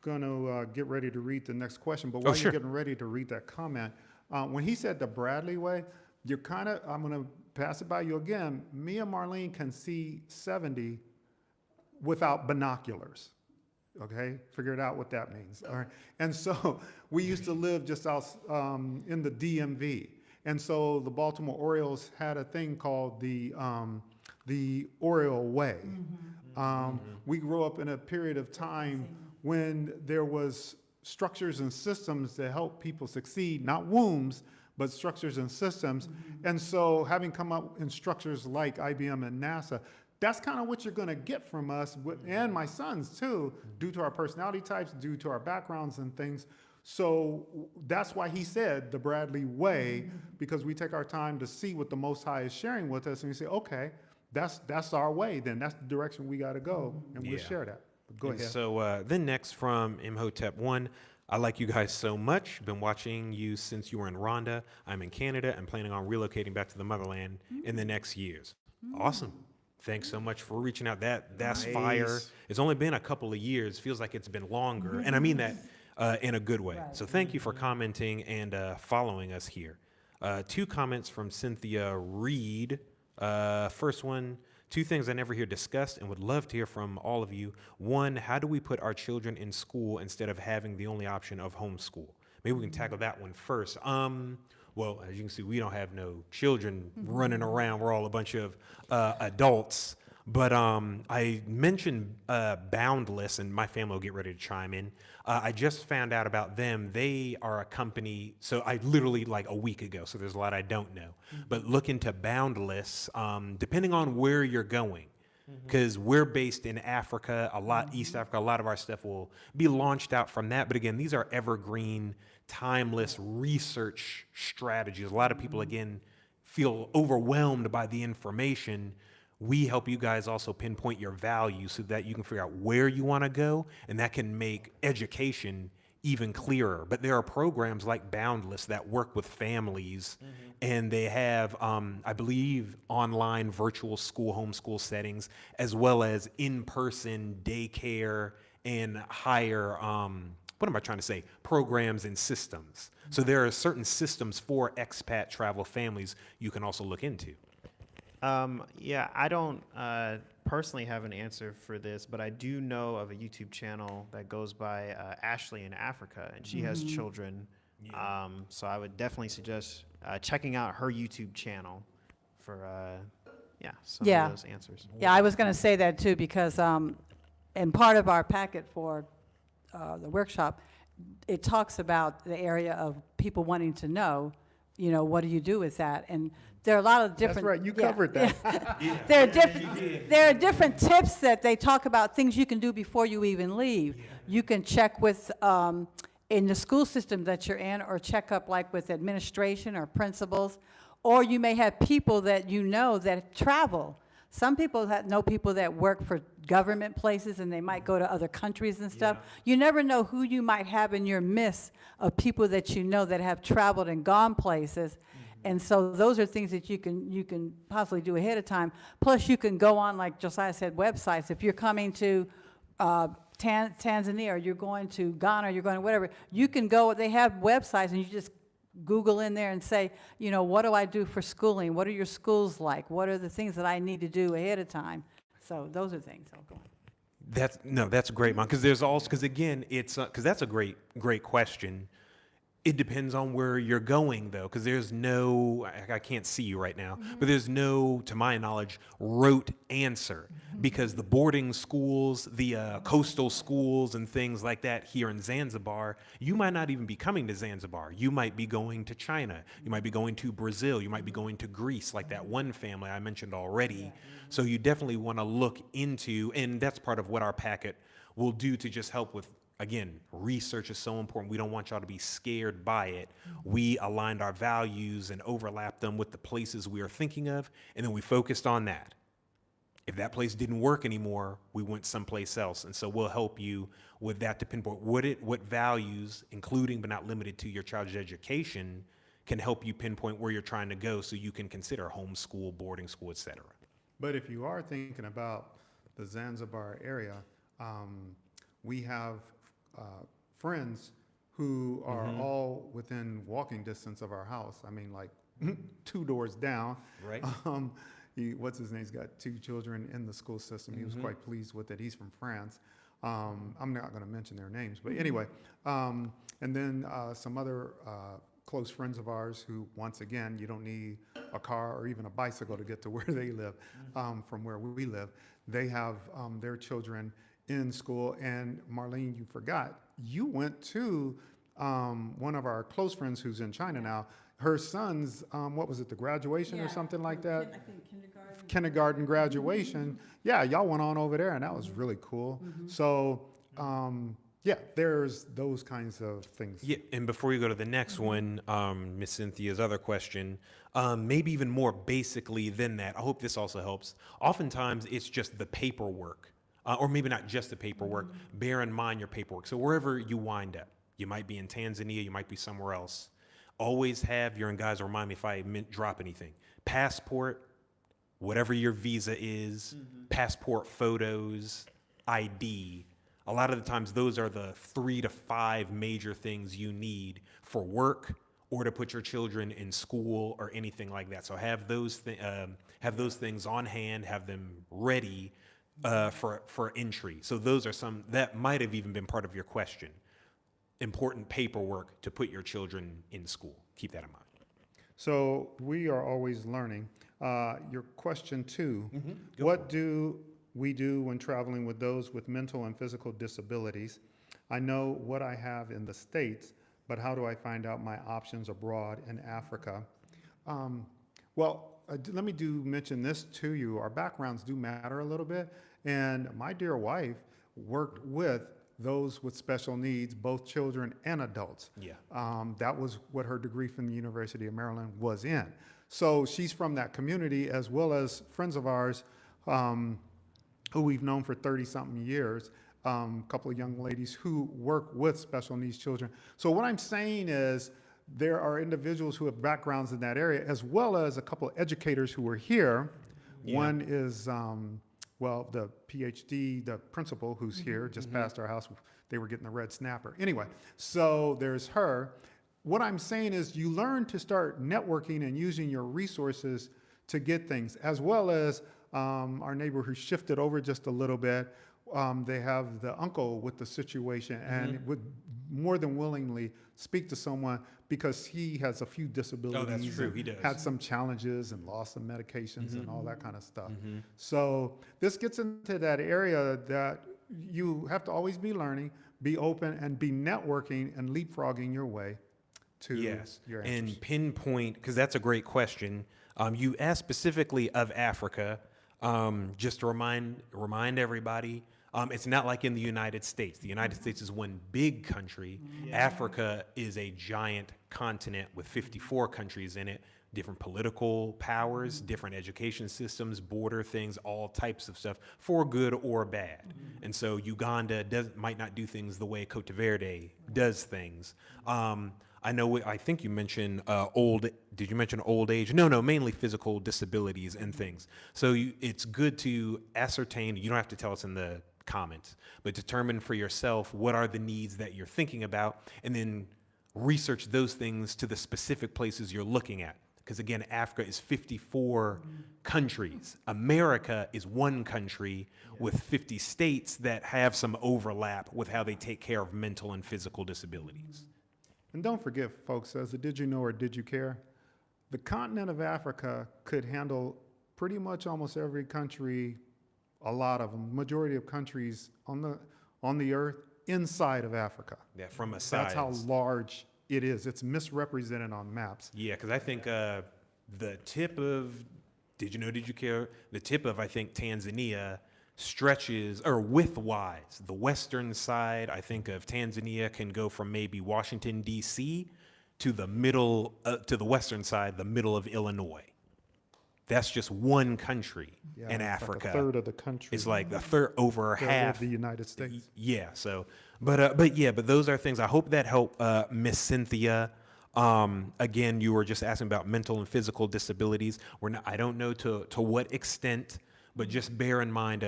[SPEAKER 1] Going to get ready to read the next question, but while
[SPEAKER 2] sure.
[SPEAKER 1] you're getting ready to read that comment, when he said the Bradley way, you're kind of, I'm going to pass it by you again. Me and Marlene can see 70 without binoculars. Okay, figure it out what that means. All right, and so we used to live just out in the DMV, and so the Baltimore Orioles had a thing called the Oriole Way. We grew up in a period of time when there was structures and systems to help people succeed, not wombs, but structures and systems. And so having come up in structures like IBM and NASA, that's kind of what you're going to get from us, and my sons too, due to our personality types, due to our backgrounds and things. So that's why he said the Bradley way, because we take our time to see what the Most High is sharing with us, and we say, okay, that's our way, then that's the direction we got to go, and we'll
[SPEAKER 2] Yeah.
[SPEAKER 1] share that. But go ahead.
[SPEAKER 2] So then next from Imhotep 1, I like you guys so much. Been watching you since you were in Rwanda. I'm in Canada and planning on relocating back to the motherland in the next years. Awesome. Thanks so much for reaching out. That's fire.
[SPEAKER 3] Nice.
[SPEAKER 2] It's only been a couple of years. Feels like it's been longer. And I mean that in a good way.
[SPEAKER 4] Right.
[SPEAKER 2] So thank you for commenting and following us here. 2 comments from Cynthia Reed. First one, 2 things I never hear discussed and would love to hear from all of you. 1, how do we put our children in school instead of having the only option of homeschool? Maybe we can tackle that one first. Well, as you can see, we don't have no children running around. We're all a bunch of adults. But I mentioned Boundless, and my family will get ready to chime in. I just found out about them. They are a company, so I literally like a week ago, so there's a lot I don't know. But look into Boundless, depending on where you're going. Because we're based in Africa, East Africa, a lot of our stuff will be launched out from that. But again, these are evergreen, timeless research strategies. A lot of people, again, feel overwhelmed by the information. We help you guys also pinpoint your values so that you can figure out where you want to go, and that can make education even clearer. But there are programs like Boundless that work with families, and they have, I believe, online virtual school, homeschool settings, as well as in-person daycare and higher, what am I trying to say, programs and systems. So there are certain systems for expat travel families you can also look into.
[SPEAKER 3] Yeah, I don't personally have an answer for this, but I do know of a YouTube channel that goes by Ashley in Africa, and she has children. So I would definitely suggest checking out her YouTube channel for some
[SPEAKER 4] Yeah.
[SPEAKER 3] of those answers.
[SPEAKER 4] Yeah, I was going to say that too, because in part of our packet for the workshop, it talks about the area of people wanting to know, what do you do with that? And there are a lot of different.
[SPEAKER 1] That's right, you
[SPEAKER 4] yeah,
[SPEAKER 1] covered that.
[SPEAKER 4] There are different tips that they talk about, things you can do before you even leave. You can check with, in the school system that you're in, or check up like with administration or principals, or you may have people that that travel. Some people know people that work for government places, and they might go to other countries and stuff. You never know who you might have in your midst of people that that have traveled and gone places. And so those are things that you can possibly do ahead of time. Plus, you can go on, like Josiah said, websites. If you're coming to Tanzania, or you're going to Ghana, or you're going to whatever, you can go. They have websites, and you just Google in there and say, what do I do for schooling? What are your schools like? What are the things that I need to do ahead of time? So those are things. I'll go on.
[SPEAKER 2] That's great, Mom. Because again, it's because that's a great question. It depends on where you're going, though, because there's no, I can't see you right now, but there's no, to my knowledge, rote answer, because the boarding schools, the coastal schools and things like that here in Zanzibar, you might not even be coming to Zanzibar. You might be going to China. You might be going to Brazil. You might be going to Greece, like that one family I mentioned already. So you definitely want to look into, and that's part of what our packet will do to just help with again, research is so important. We don't want y'all to be scared by it. We aligned our values and overlapped them with the places we are thinking of, and then we focused on that. If that place didn't work anymore, we went someplace else. And so we'll help you with that to pinpoint what values, including but not limited to your child's education, can help you pinpoint where you're trying to go so you can consider homeschool, boarding school, et cetera.
[SPEAKER 1] But if you are thinking about the Zanzibar area, we have friends who are all within walking distance of our house. I mean, like 2 doors down.
[SPEAKER 2] Right.
[SPEAKER 1] What's his name? He's got 2 children in the school system. He was quite pleased with it. He's from France. I'm not going to mention their names, but anyway. And then some other close friends of ours who, once again, you don't need a car or even a bicycle to get to where they live from where we live. They have their children in school. And Marlene, you forgot, you went to one of our close friends who's in China now. Her son's, what was it, the graduation or something like that?
[SPEAKER 4] I think kindergarten.
[SPEAKER 1] Kindergarten graduation. Yeah, y'all went on over there, and that was really cool. So, yeah, there's those kinds of things.
[SPEAKER 2] Yeah, and before you go to the next one, Miss Cynthia's other question, maybe even more basically than that, I hope this also helps. Oftentimes, it's just the paperwork, or maybe not just the paperwork. Bear in mind your paperwork. So wherever you wind up, you might be in Tanzania, you might be somewhere else. Always have and guys, remind me if I drop anything. Passport, whatever your visa is, passport photos, ID. A lot of the times, those are the 3 to 5 major things you need for work or to put your children in school or anything like that. So have those things on hand, have them ready for entry. So those are some that might have even been part of your question. Important paperwork to put your children in school. Keep that in mind.
[SPEAKER 1] So we are always learning. Your question 2, what do we do when traveling with those with mental and physical disabilities? I know what I have in the States, but how do I find out my options abroad in Africa? Let me mention this to you. Our backgrounds do matter a little bit. And my dear wife worked with those with special needs, both children and adults.
[SPEAKER 2] Yeah.
[SPEAKER 1] That was what her degree from the University of Maryland was in. So she's from that community, as well as friends of ours who we've known for 30-something years, a couple of young ladies who work with special needs children. So what I'm saying is there are individuals who have backgrounds in that area, as well as a couple of educators who are here.
[SPEAKER 2] Yeah.
[SPEAKER 1] One is the PhD, the principal who's here, just past our house. They were getting the red snapper. Anyway, so there's her. What I'm saying is you learn to start networking and using your resources to get things, as well as our neighbor who shifted over just a little bit. They have the uncle with the situation and would more than willingly speak to someone because he has a few disabilities.
[SPEAKER 2] Oh, that's true. He does.
[SPEAKER 1] Had some challenges and lost some medications and all that kind of stuff. So this gets into that area that you have to always be learning, be open, and be networking and leapfrogging your way to your answers.
[SPEAKER 2] And pinpoint, because that's a great question. You asked specifically of Africa. Just to remind everybody, it's not like in the United States. The United States is one big country. Africa is a giant continent with 54 countries in it, different political powers, different education systems, border things, all types of stuff, for good or bad. And so Uganda might not do things the way Cote Verde does things. I think you mentioned did you mention old age? No, mainly physical disabilities and things. So it's good to ascertain, you don't have to tell us in the comments, but determine for yourself what are the needs that you're thinking about, and then research those things to the specific places you're looking at. Because again, Africa is 54 countries. America is one country with 50 states that have some overlap with how they take care of mental and physical disabilities.
[SPEAKER 1] And don't forget, folks, as a did you know or did you care, the continent of Africa could handle pretty much almost every country, a lot of them, majority of countries on the earth inside of Africa.
[SPEAKER 2] Yeah, from a size.
[SPEAKER 1] That's how large it is. It's misrepresented on maps.
[SPEAKER 2] Yeah, because I think the tip of, did you know, did you care? The tip of, I think, Tanzania stretches, or width-wise, the western side, I think, of Tanzania can go from maybe Washington, D.C. to the middle, to the western side, the middle of Illinois. That's just one country
[SPEAKER 1] Yeah,
[SPEAKER 2] in
[SPEAKER 1] it's
[SPEAKER 2] Africa.
[SPEAKER 1] like a third of the country.
[SPEAKER 2] It's like the third, over
[SPEAKER 1] Third
[SPEAKER 2] half.
[SPEAKER 1] of the United States.
[SPEAKER 2] Yeah. So, but yeah, but those are things. I hope that help, Miss Cynthia. Again, you were just asking about mental and physical disabilities. I don't know to what extent, but just bear in mind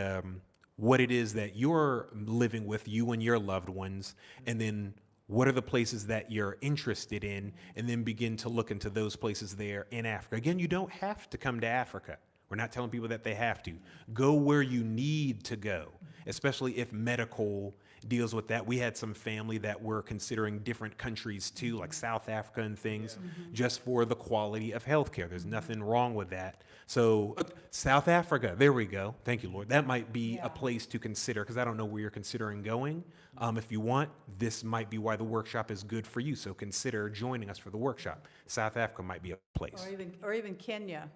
[SPEAKER 2] what it is that you're living with, you and your loved ones, and then what are the places that you're interested in, and then begin to look into those places there in Africa. Again, you don't have to come to Africa. We're not telling people that they have to. Go where you need to go, especially if medical deals with that. We had some family that were considering different countries too, like South Africa and things, just for the quality of healthcare. There's nothing wrong with that. So South Africa, there we go. Thank you, Lord. That might be a place to consider, because I don't know where you're considering going. If you want, this might be why the workshop is good for you. So consider joining us for the workshop. South Africa might be a place.
[SPEAKER 4] Or even Kenya.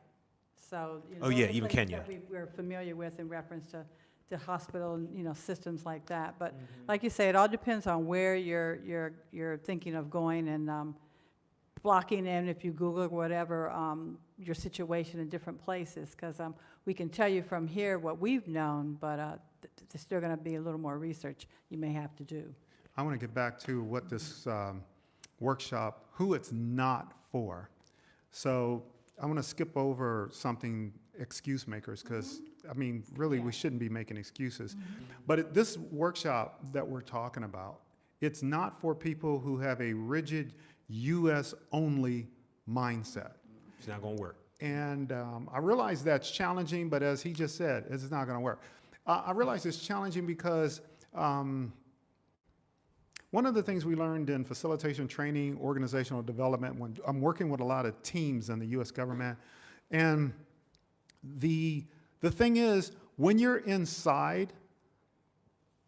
[SPEAKER 4] So,
[SPEAKER 2] Oh, yeah,
[SPEAKER 4] those
[SPEAKER 2] even
[SPEAKER 4] places
[SPEAKER 2] Kenya.
[SPEAKER 4] that we're familiar with in reference to hospital and, systems like that. But like you say, it all depends on where you're thinking of going, and blocking in, if you Google or whatever, your situation in different places, because we can tell you from here what we've known, but there's still going to be a little more research you may have to do.
[SPEAKER 1] I want to get back to what this workshop, who it's not for. So I want to skip over something, excuse makers, because, I mean, really, we shouldn't be making excuses. But this workshop that we're talking about, it's not for people who have a rigid U.S.-only mindset.
[SPEAKER 2] It's not going to work.
[SPEAKER 1] And I realize that's challenging, but as he just said, it's not going to work. I realize it's challenging because one of the things we learned in facilitation training, organizational development, when I'm working with a lot of teams in the U.S. government, and the thing is, when you're inside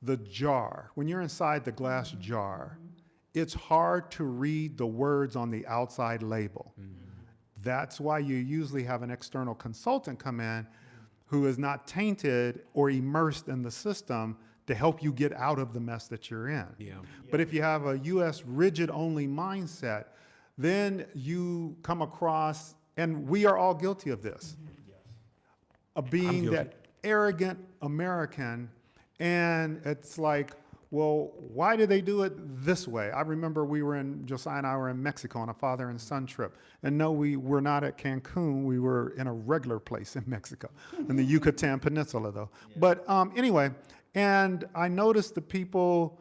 [SPEAKER 1] the jar, when you're inside the glass jar, it's hard to read the words on the outside label. That's why you usually have an external consultant come in who is not tainted or immersed in the system to help you get out of the mess that you're in.
[SPEAKER 2] Yeah.
[SPEAKER 1] But if you have a U.S. rigid-only mindset, then you come across, and we are all guilty of this, of being
[SPEAKER 2] guilty.
[SPEAKER 1] that arrogant American, and it's like, well, why do they do it this way? I remember Josiah and I were in Mexico on a father and son trip. And no, we were not at Cancun. We were in a regular place in Mexico, in the Yucatan Peninsula, though. But anyway, and I noticed the people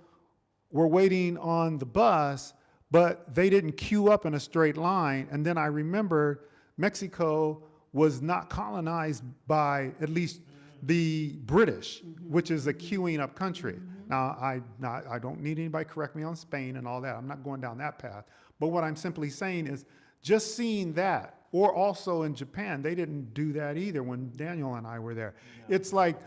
[SPEAKER 1] were waiting on the bus, but they didn't queue up in a straight line. And then I remembered Mexico was not colonized by at least the British, which is a queuing up country. Now, I don't need anybody to correct me on Spain and all that. I'm not going down that path. But what I'm simply saying is just seeing that, or also in Japan, they didn't do that either when Daniel and I were there. It's like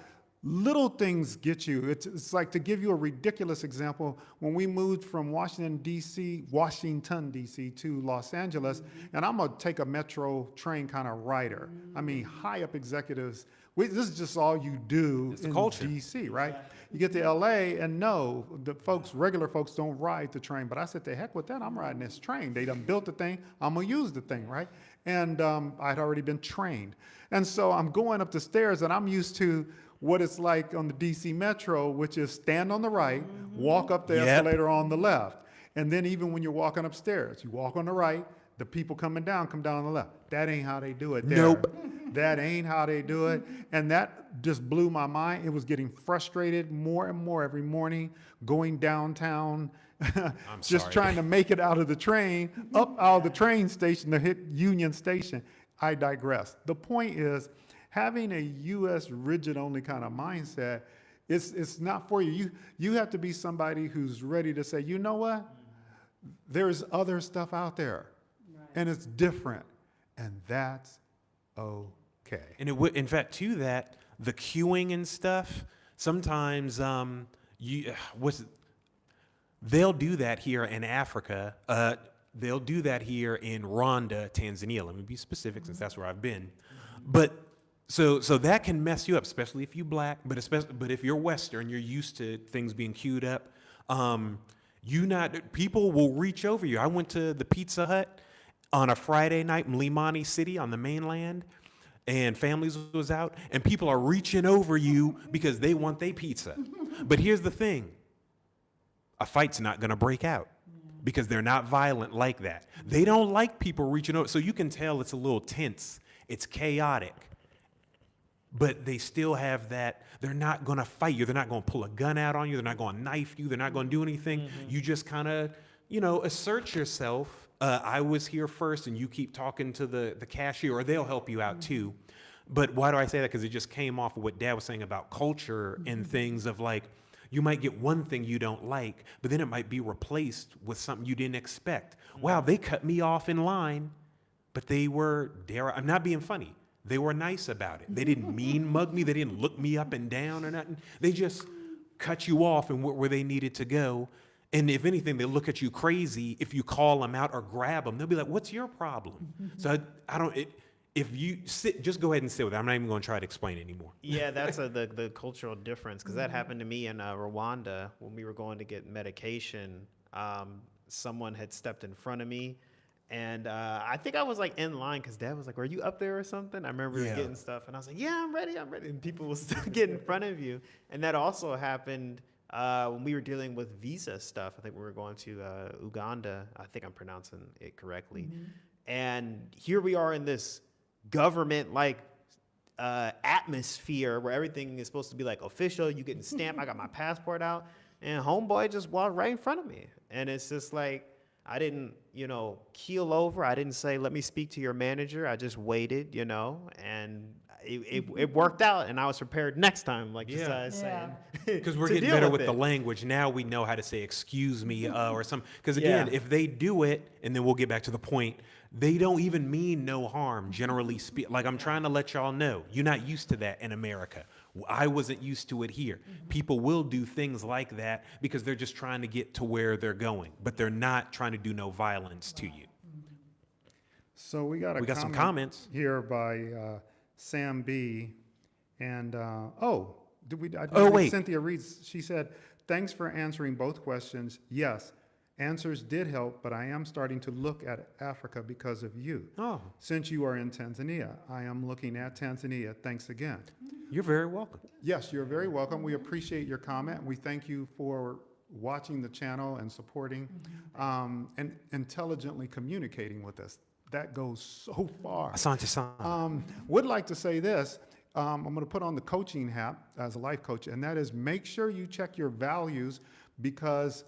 [SPEAKER 1] little things get you. It's like, to give you a ridiculous example, when we moved from Washington, D.C. to Los Angeles, and I'm going to take a metro train kind of rider. I mean, high up executives, this is just all you do
[SPEAKER 2] It's the
[SPEAKER 1] in
[SPEAKER 2] culture.
[SPEAKER 1] D.C., right? You get to L.A. and no, regular folks don't ride the train. But I said, to heck with that, I'm riding this train. They done built the thing, I'm gonna use the thing, right? And I'd already been trained. And so I'm going up the stairs, and I'm used to what it's like on the DC Metro, which is stand on the right, walk up the escalator on the left. And then even when you're walking upstairs, you walk on the right, the people coming down come down on the left. That ain't how they do it there.
[SPEAKER 2] Nope.
[SPEAKER 1] That ain't how they do it. And that just blew my mind. It was getting frustrated more and more every morning, going downtown, just
[SPEAKER 2] sorry.
[SPEAKER 1] trying to make it out of the train, up out of the train station to hit Union Station. I digress. The point is, having a U.S. rigid-only kind of mindset, it's not for you. You have to be somebody who's ready to say, you know what? There's other stuff out there, and it's different, and that's okay.
[SPEAKER 2] And in fact, to that, the queuing and stuff, sometimes they'll do that here in Africa. They'll do that here in Rwanda, Tanzania. Let me be specific, since that's where I've been. But So that can mess you up, especially if you black, but if you're Western, you're used to things being queued up. People will reach over you. I went to the Pizza Hut on a Friday night in Limani City on the mainland, and families was out, and people are reaching over you because they want their pizza. But here's the thing. A fight's not going to break out because they're not violent like that. They don't like people reaching over. So you can tell it's a little tense. It's chaotic. But they still have that. They're not going to fight you. They're not going to pull a gun out on you. They're not going to knife you. They're not going to do anything. You just kind of, assert yourself. I was here first, and you keep talking to the cashier, or they'll help you out too. But why do I say that? Because it just came off of what Dad was saying about culture and things of like, you might get one thing you don't like, but then it might be replaced with something you didn't expect. Wow, they cut me off in line, but they were, I'm not being funny. They were nice about it. They didn't mean mug me. They didn't look me up and down or nothing. They just cut you off and went where they needed to go. And if anything, they look at you crazy if you call them out or grab them. They'll be like, "What's your problem?" So I don't. If you sit, just go ahead and sit with it. I'm not even going to try to explain it anymore.
[SPEAKER 3] Yeah, that's the cultural difference, because that happened to me in Rwanda when we were going to get medication. Someone had stepped in front of me, and I think I was like in line because Dad was like, "Are you up there or something?" I remember we were getting stuff, and I was like, "Yeah, I'm ready, I'm ready." And people will still get in front of you, and that also happened when we were dealing with visa stuff. I think we were going to Uganda. I think I'm pronouncing it correctly. And here we are in this government atmosphere where everything is supposed to be like official. You getting stamped. I got my passport out, and homeboy just walked right in front of me. And it's just like, I didn't, keel over. I didn't say, "Let me speak to your manager." I just waited, and it worked out, and I was prepared next time, like just I was saying.
[SPEAKER 2] Because we're
[SPEAKER 3] to
[SPEAKER 2] getting
[SPEAKER 3] deal
[SPEAKER 2] better
[SPEAKER 3] with
[SPEAKER 2] with the
[SPEAKER 3] it.
[SPEAKER 2] language. Now we know how to say "excuse me" or some. Because again, if they do it, and then we'll get back to the point, they don't even mean no harm. Generally speak, like I'm trying to let y'all know, you're not used to that in America. I wasn't used to it here. People will do things like that because they're just trying to get to where they're going, but they're not trying to do no violence to you.
[SPEAKER 1] So we got
[SPEAKER 2] some comments
[SPEAKER 1] here by Sam B. And did we? I
[SPEAKER 2] Oh,
[SPEAKER 1] read
[SPEAKER 2] wait.
[SPEAKER 1] Cynthia reads. She said, "Thanks for answering both questions. Yes, answers did help, but I am starting to look at Africa because of you.
[SPEAKER 2] Oh,
[SPEAKER 1] Since you are in Tanzania, I am looking at Tanzania. Thanks again."
[SPEAKER 2] you're very welcome.
[SPEAKER 1] Yes, you're very welcome. We appreciate your comment. We thank you for watching the channel and supporting and intelligently communicating with us. That goes so far.
[SPEAKER 2] Asante-san.
[SPEAKER 1] Would like to say this. I'm going to put on the coaching hat as a life coach, and that is make sure you check your values, because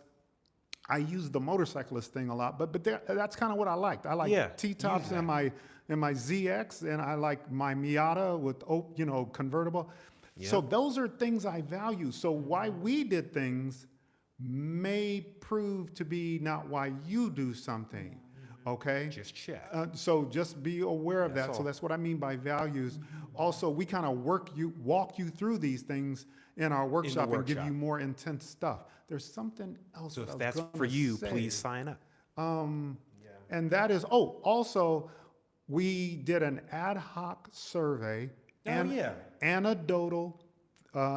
[SPEAKER 1] I use the motorcyclist thing a lot, but that's kind of what I liked. I like T-tops in my ZX, and I like my Miata with convertible.
[SPEAKER 2] Yeah.
[SPEAKER 1] So those are things I value. So why we did things may prove to be not why you do something. Okay.
[SPEAKER 2] Just check.
[SPEAKER 1] So just be aware of that. So that's what I mean by values. Also, we kind of walk you through these things in our workshop and give you more intense stuff. There's something else.
[SPEAKER 2] So if that's for you, please sign up.
[SPEAKER 1] And that is, also, we did an ad hoc survey and anecdotal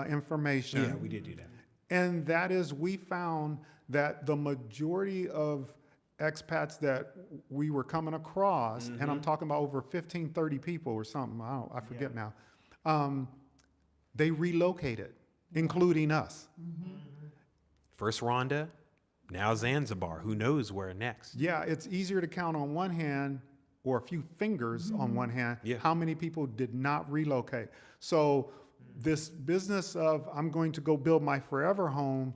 [SPEAKER 1] information.
[SPEAKER 2] Yeah, we did do that.
[SPEAKER 1] And that is, we found that the majority of expats that we were coming across, and I'm talking about over 15, 30 people or something, I forget now, they relocated, including us.
[SPEAKER 2] First Rwanda, now Zanzibar. Who knows where next?
[SPEAKER 1] Yeah, it's easier to count on one hand, or a few fingers on one hand, how many people did not relocate. So this business of I'm going to go build my forever home,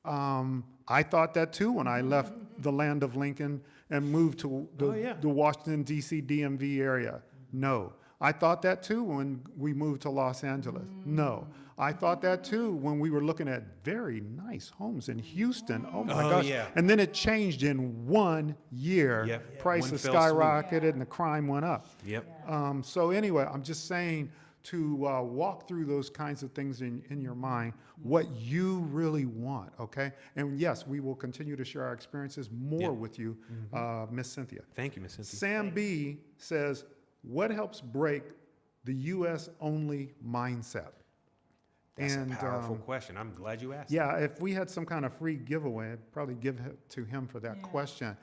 [SPEAKER 1] I thought that too when I left the land of Lincoln and moved to the Washington, D.C. DMV area. No. I thought that too when we moved to Los Angeles. No. I thought that too when we were looking at very nice homes in Houston. Oh my gosh.
[SPEAKER 2] Yeah.
[SPEAKER 1] And then it changed in 1 year.
[SPEAKER 2] Yep.
[SPEAKER 1] Prices
[SPEAKER 2] One fell swoop.
[SPEAKER 1] skyrocketed and the crime went up.
[SPEAKER 2] Yep.
[SPEAKER 1] So anyway, I'm just saying to walk through those kinds of things in your mind, what you really want, okay? And yes, we will continue to share our experiences more with you, Miss Cynthia.
[SPEAKER 2] Thank you, Miss Cynthia.
[SPEAKER 1] Sam B. says, what helps break the U.S. only mindset?
[SPEAKER 2] That's
[SPEAKER 1] And,
[SPEAKER 2] a powerful question. I'm glad you asked.
[SPEAKER 1] yeah, if we had some kind of free giveaway, I'd probably give it to him for that
[SPEAKER 4] Yeah.
[SPEAKER 1] question.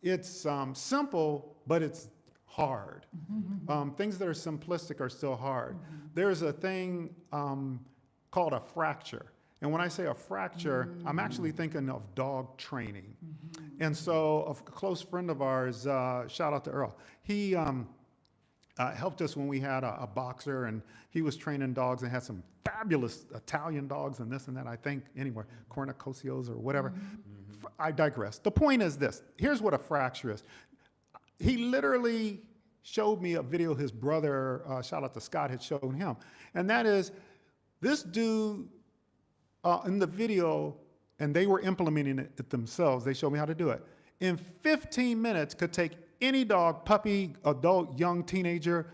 [SPEAKER 1] It's simple, but it's hard. Things that are simplistic are still hard. There's a thing called a fracture. And when I say a fracture, I'm actually thinking of dog training. And so a close friend of ours, shout out to Earl, he helped us when we had a boxer, and he was training dogs and had some fabulous Italian dogs and this and that, I think, anyway, Cornicosios or whatever. I digress. The point is this. Here's what a fracture is. He literally showed me a video his brother, shout out to Scott, had shown him. And that is, this dude in the video, and they were implementing it themselves, they showed me how to do it, in 15 minutes could take any dog, puppy, adult, young teenager,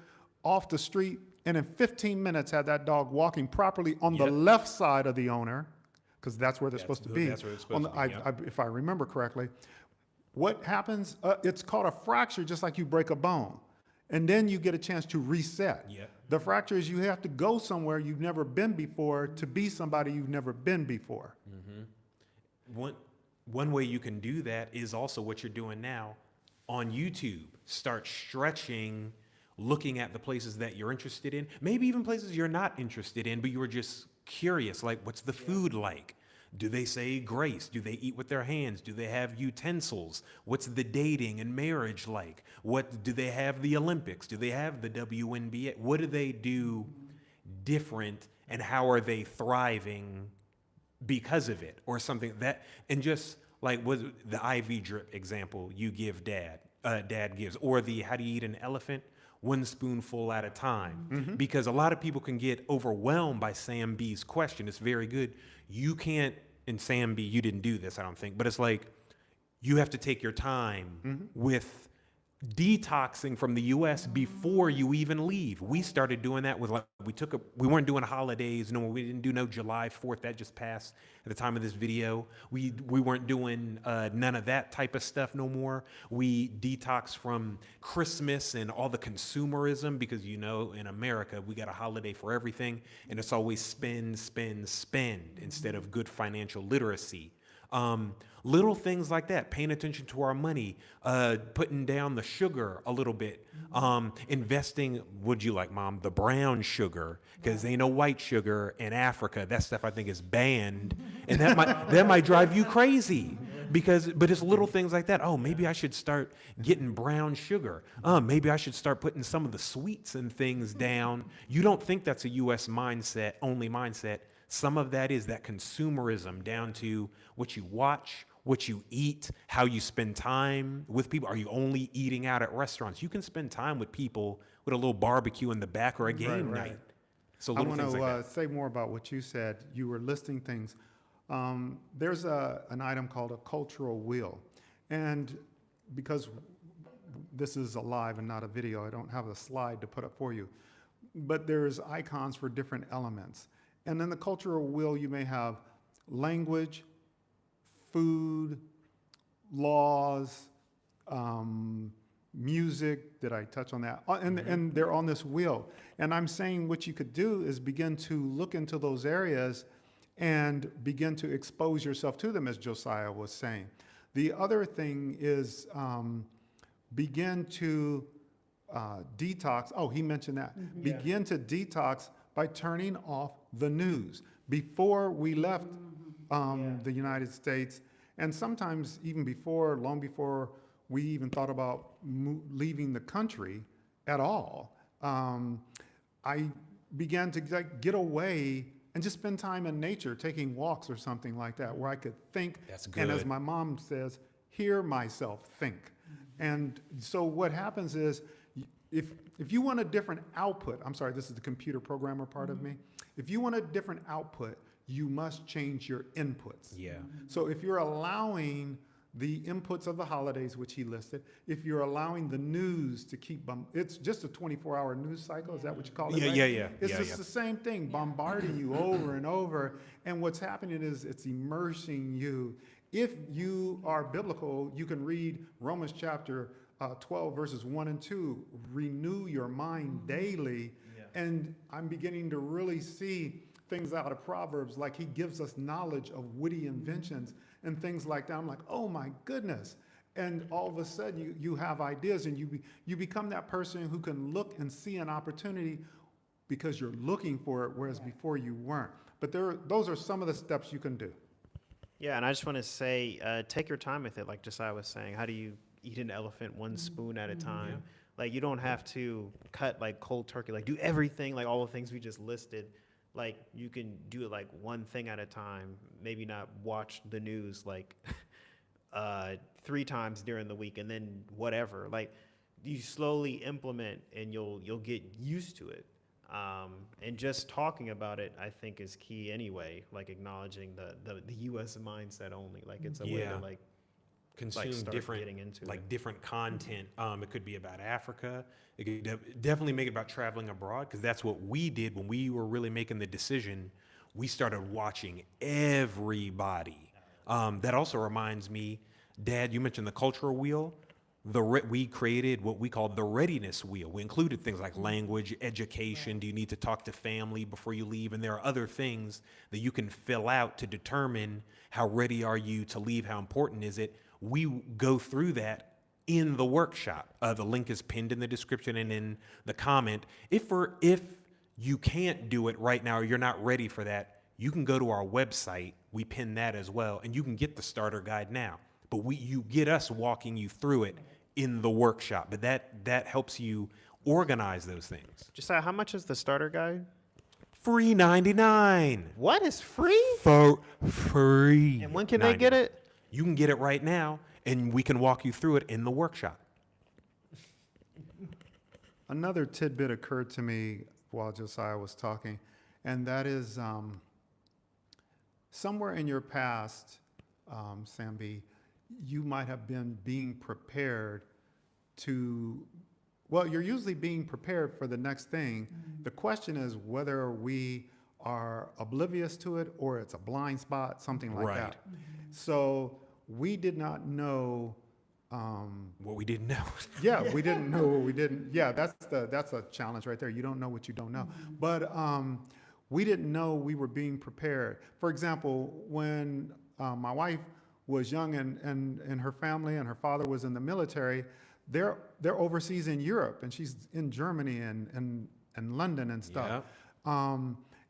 [SPEAKER 1] off the street, and in 15 minutes had that dog walking properly on the left side of the owner, because that's where they're supposed to be.
[SPEAKER 2] That's where it's supposed to be,
[SPEAKER 1] If I remember correctly. What happens, it's called a fracture, just like you break a bone. And then you get a chance to reset.
[SPEAKER 2] Yeah.
[SPEAKER 1] The fracture is you have to go somewhere you've never been before to be somebody you've never been before.
[SPEAKER 2] One way you can do that is also what you're doing now on YouTube. Start stretching, looking at the places that you're interested in, maybe even places you're not interested in, but you were just curious, like what's the food like? Do they say grace? Do they eat with their hands? Do they have utensils? What's the dating and marriage like? What do they have the Olympics? Do they have the WNBA? What do they do different, and how are they thriving because of it, or something that, and just like was the IV drip example you give dad gives, or the how do you eat an elephant? One spoonful at a time. Because a lot of people can get overwhelmed by Sam B's question. It's very good. You can't, and Sam B, you didn't do this, I don't think, but it's like you have to take your time with detoxing from the US before you even leave. We started doing that with, like, we weren't doing holidays, no, we didn't do no July 4th, that just passed at the time of this video. We weren't doing none of that type of stuff no more. We detoxed from Christmas and all the consumerism, because you know in America we got a holiday for everything, and it's always spend, spend, spend instead of good financial literacy. Little things like that, paying attention to our money, putting down the sugar a little bit, investing, would you like, Mom, the brown sugar, because ain't no white sugar in Africa. That stuff I think is banned, and that might drive you crazy, but it's little things like that. Oh, maybe I should start getting brown sugar. Maybe I should start putting some of the sweets and things down. You don't think that's a U.S. only mindset. Some of that is that consumerism, down to what you watch, what you eat, how you spend time with people. Are you only eating out at restaurants? You can spend time with people with a little barbecue in the back, or a game night. So
[SPEAKER 1] I
[SPEAKER 2] little
[SPEAKER 1] want
[SPEAKER 2] things like
[SPEAKER 1] to
[SPEAKER 2] that.
[SPEAKER 1] say more about what you said. You were listing things. There's an item called a cultural wheel. And because this is a live and not a video, I don't have a slide to put up for you. But there's icons for different elements. And in the cultural wheel, you may have language, food, laws, music. Did I touch on that? And they're on this wheel. And I'm saying what you could do is begin to look into those areas and begin to expose yourself to them, as Josiah was saying. The other thing is begin to detox. Oh, he mentioned that. Begin to detox by turning off the news. Before we left the United States, and sometimes even before, long before we even thought about leaving the country at all, I began to get away and just spend time in nature, taking walks or something like that, where I could think.
[SPEAKER 2] That's
[SPEAKER 1] And as
[SPEAKER 2] good.
[SPEAKER 1] my mom says, hear myself think. And so what happens is, if you want a different output, I'm sorry, this is the computer programmer part of me. If you want a different output, you must change your inputs.
[SPEAKER 2] Yeah.
[SPEAKER 1] So if you're allowing the inputs of the holidays, which he listed, if you're allowing the news to keep, it's just a 24-hour news cycle, is that what you call it?
[SPEAKER 2] Yeah,
[SPEAKER 1] right?
[SPEAKER 2] yeah.
[SPEAKER 1] It's just the same thing, bombarding you over and over. And what's happening is it's immersing you. If you are biblical, you can read Romans chapter 12 verses 1 and 2, renew your mind daily. And I'm beginning to really see things out of Proverbs, like he gives us knowledge of witty inventions and things like that. I'm like, oh my goodness. And all of a sudden you have ideas, and you become that person who can look and see an opportunity because you're looking for it, whereas before you weren't. But those are some of the steps you can do.
[SPEAKER 3] Yeah, and I just want to say, take your time with it. Like Josiah was saying, how do you eat an elephant one spoon at a time? Like, you don't have to cut like cold turkey, like do everything, like all the things we just listed. Like, you can do it like one thing at a time. Maybe not watch the news like 3 times during the week, and then whatever. Like, you slowly implement, and you'll get used to it. And just talking about it, I think, is key anyway. Like, acknowledging the U.S. mindset only. Like, it's a way to like
[SPEAKER 2] consume
[SPEAKER 3] start
[SPEAKER 2] different,
[SPEAKER 3] getting into
[SPEAKER 2] like
[SPEAKER 3] it.
[SPEAKER 2] different content. It could be about Africa. It could definitely make it about traveling abroad, because that's what we did when we were really making the decision. We started watching everybody. That also reminds me, Dad, you mentioned the cultural wheel. We created what we called the readiness wheel. We included things like language, education. Do you need to talk to family before you leave? And there are other things that you can fill out to determine how ready are you to leave, how important is it. We go through that in the workshop. The link is pinned in the description and in the comment. If you can't do it right now, or you're not ready for that, you can go to our website. We pin that as well, and you can get the starter guide now. But you get us walking you through it in the workshop. But that helps you organize those things.
[SPEAKER 3] Josiah, how much is the starter guide?
[SPEAKER 2] Free 99.
[SPEAKER 3] What is free?
[SPEAKER 2] For free.
[SPEAKER 3] And when can they get it?
[SPEAKER 2] You can get it right now, and we can walk you through it in the workshop.
[SPEAKER 1] Another tidbit occurred to me while Josiah was talking, and that is somewhere in your past, Sambi, you might have been being prepared you're usually being prepared for the next thing. The question is whether we are oblivious to it or it's a blind spot, something like that. So we did not know
[SPEAKER 2] What we didn't know.
[SPEAKER 1] yeah, we didn't know what we didn't. Yeah, that's a challenge right there. You don't know what you don't know. But we didn't know we were being prepared. For example, when my wife was young and her family and her father was in the military, they're overseas in Europe, and she's in Germany and London and stuff.
[SPEAKER 2] Yeah.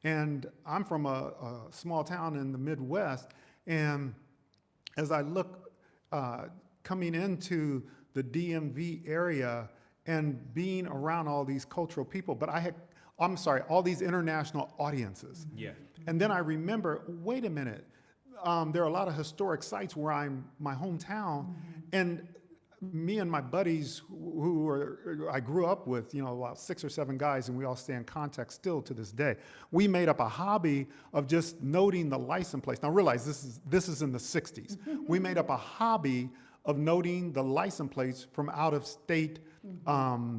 [SPEAKER 1] And I'm from a small town in the Midwest, and as I look coming into the DMV area and being around all these cultural people, all these international audiences.
[SPEAKER 2] Yeah.
[SPEAKER 1] And then I remember, wait a minute, there are a lot of historic sites where my hometown, and me and my buddies I grew up with, about 6 or 7 guys, and we all stay in contact still to this day. We made up a hobby of just noting the license plates. Now realize this is in the 60s. We made up a hobby of noting the license plates from out of state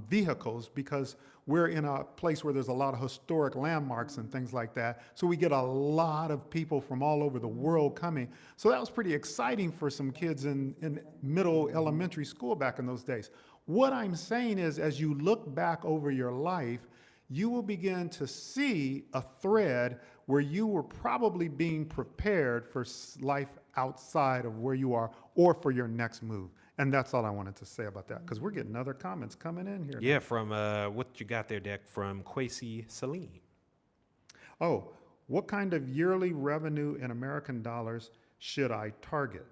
[SPEAKER 1] vehicles, because we're in a place where there's a lot of historic landmarks and things like that. So we get a lot of people from all over the world coming. So that was pretty exciting for some kids in middle elementary school back in those days. What I'm saying is, as you look back over your life, you will begin to see a thread where you were probably being prepared for life outside of where you are or for your next move. And that's all I wanted to say about that, because we're getting other comments coming in here.
[SPEAKER 2] Yeah, from what you got there, Deck, from Kwesi Salim.
[SPEAKER 1] Oh, what kind of yearly revenue in American dollars should I target?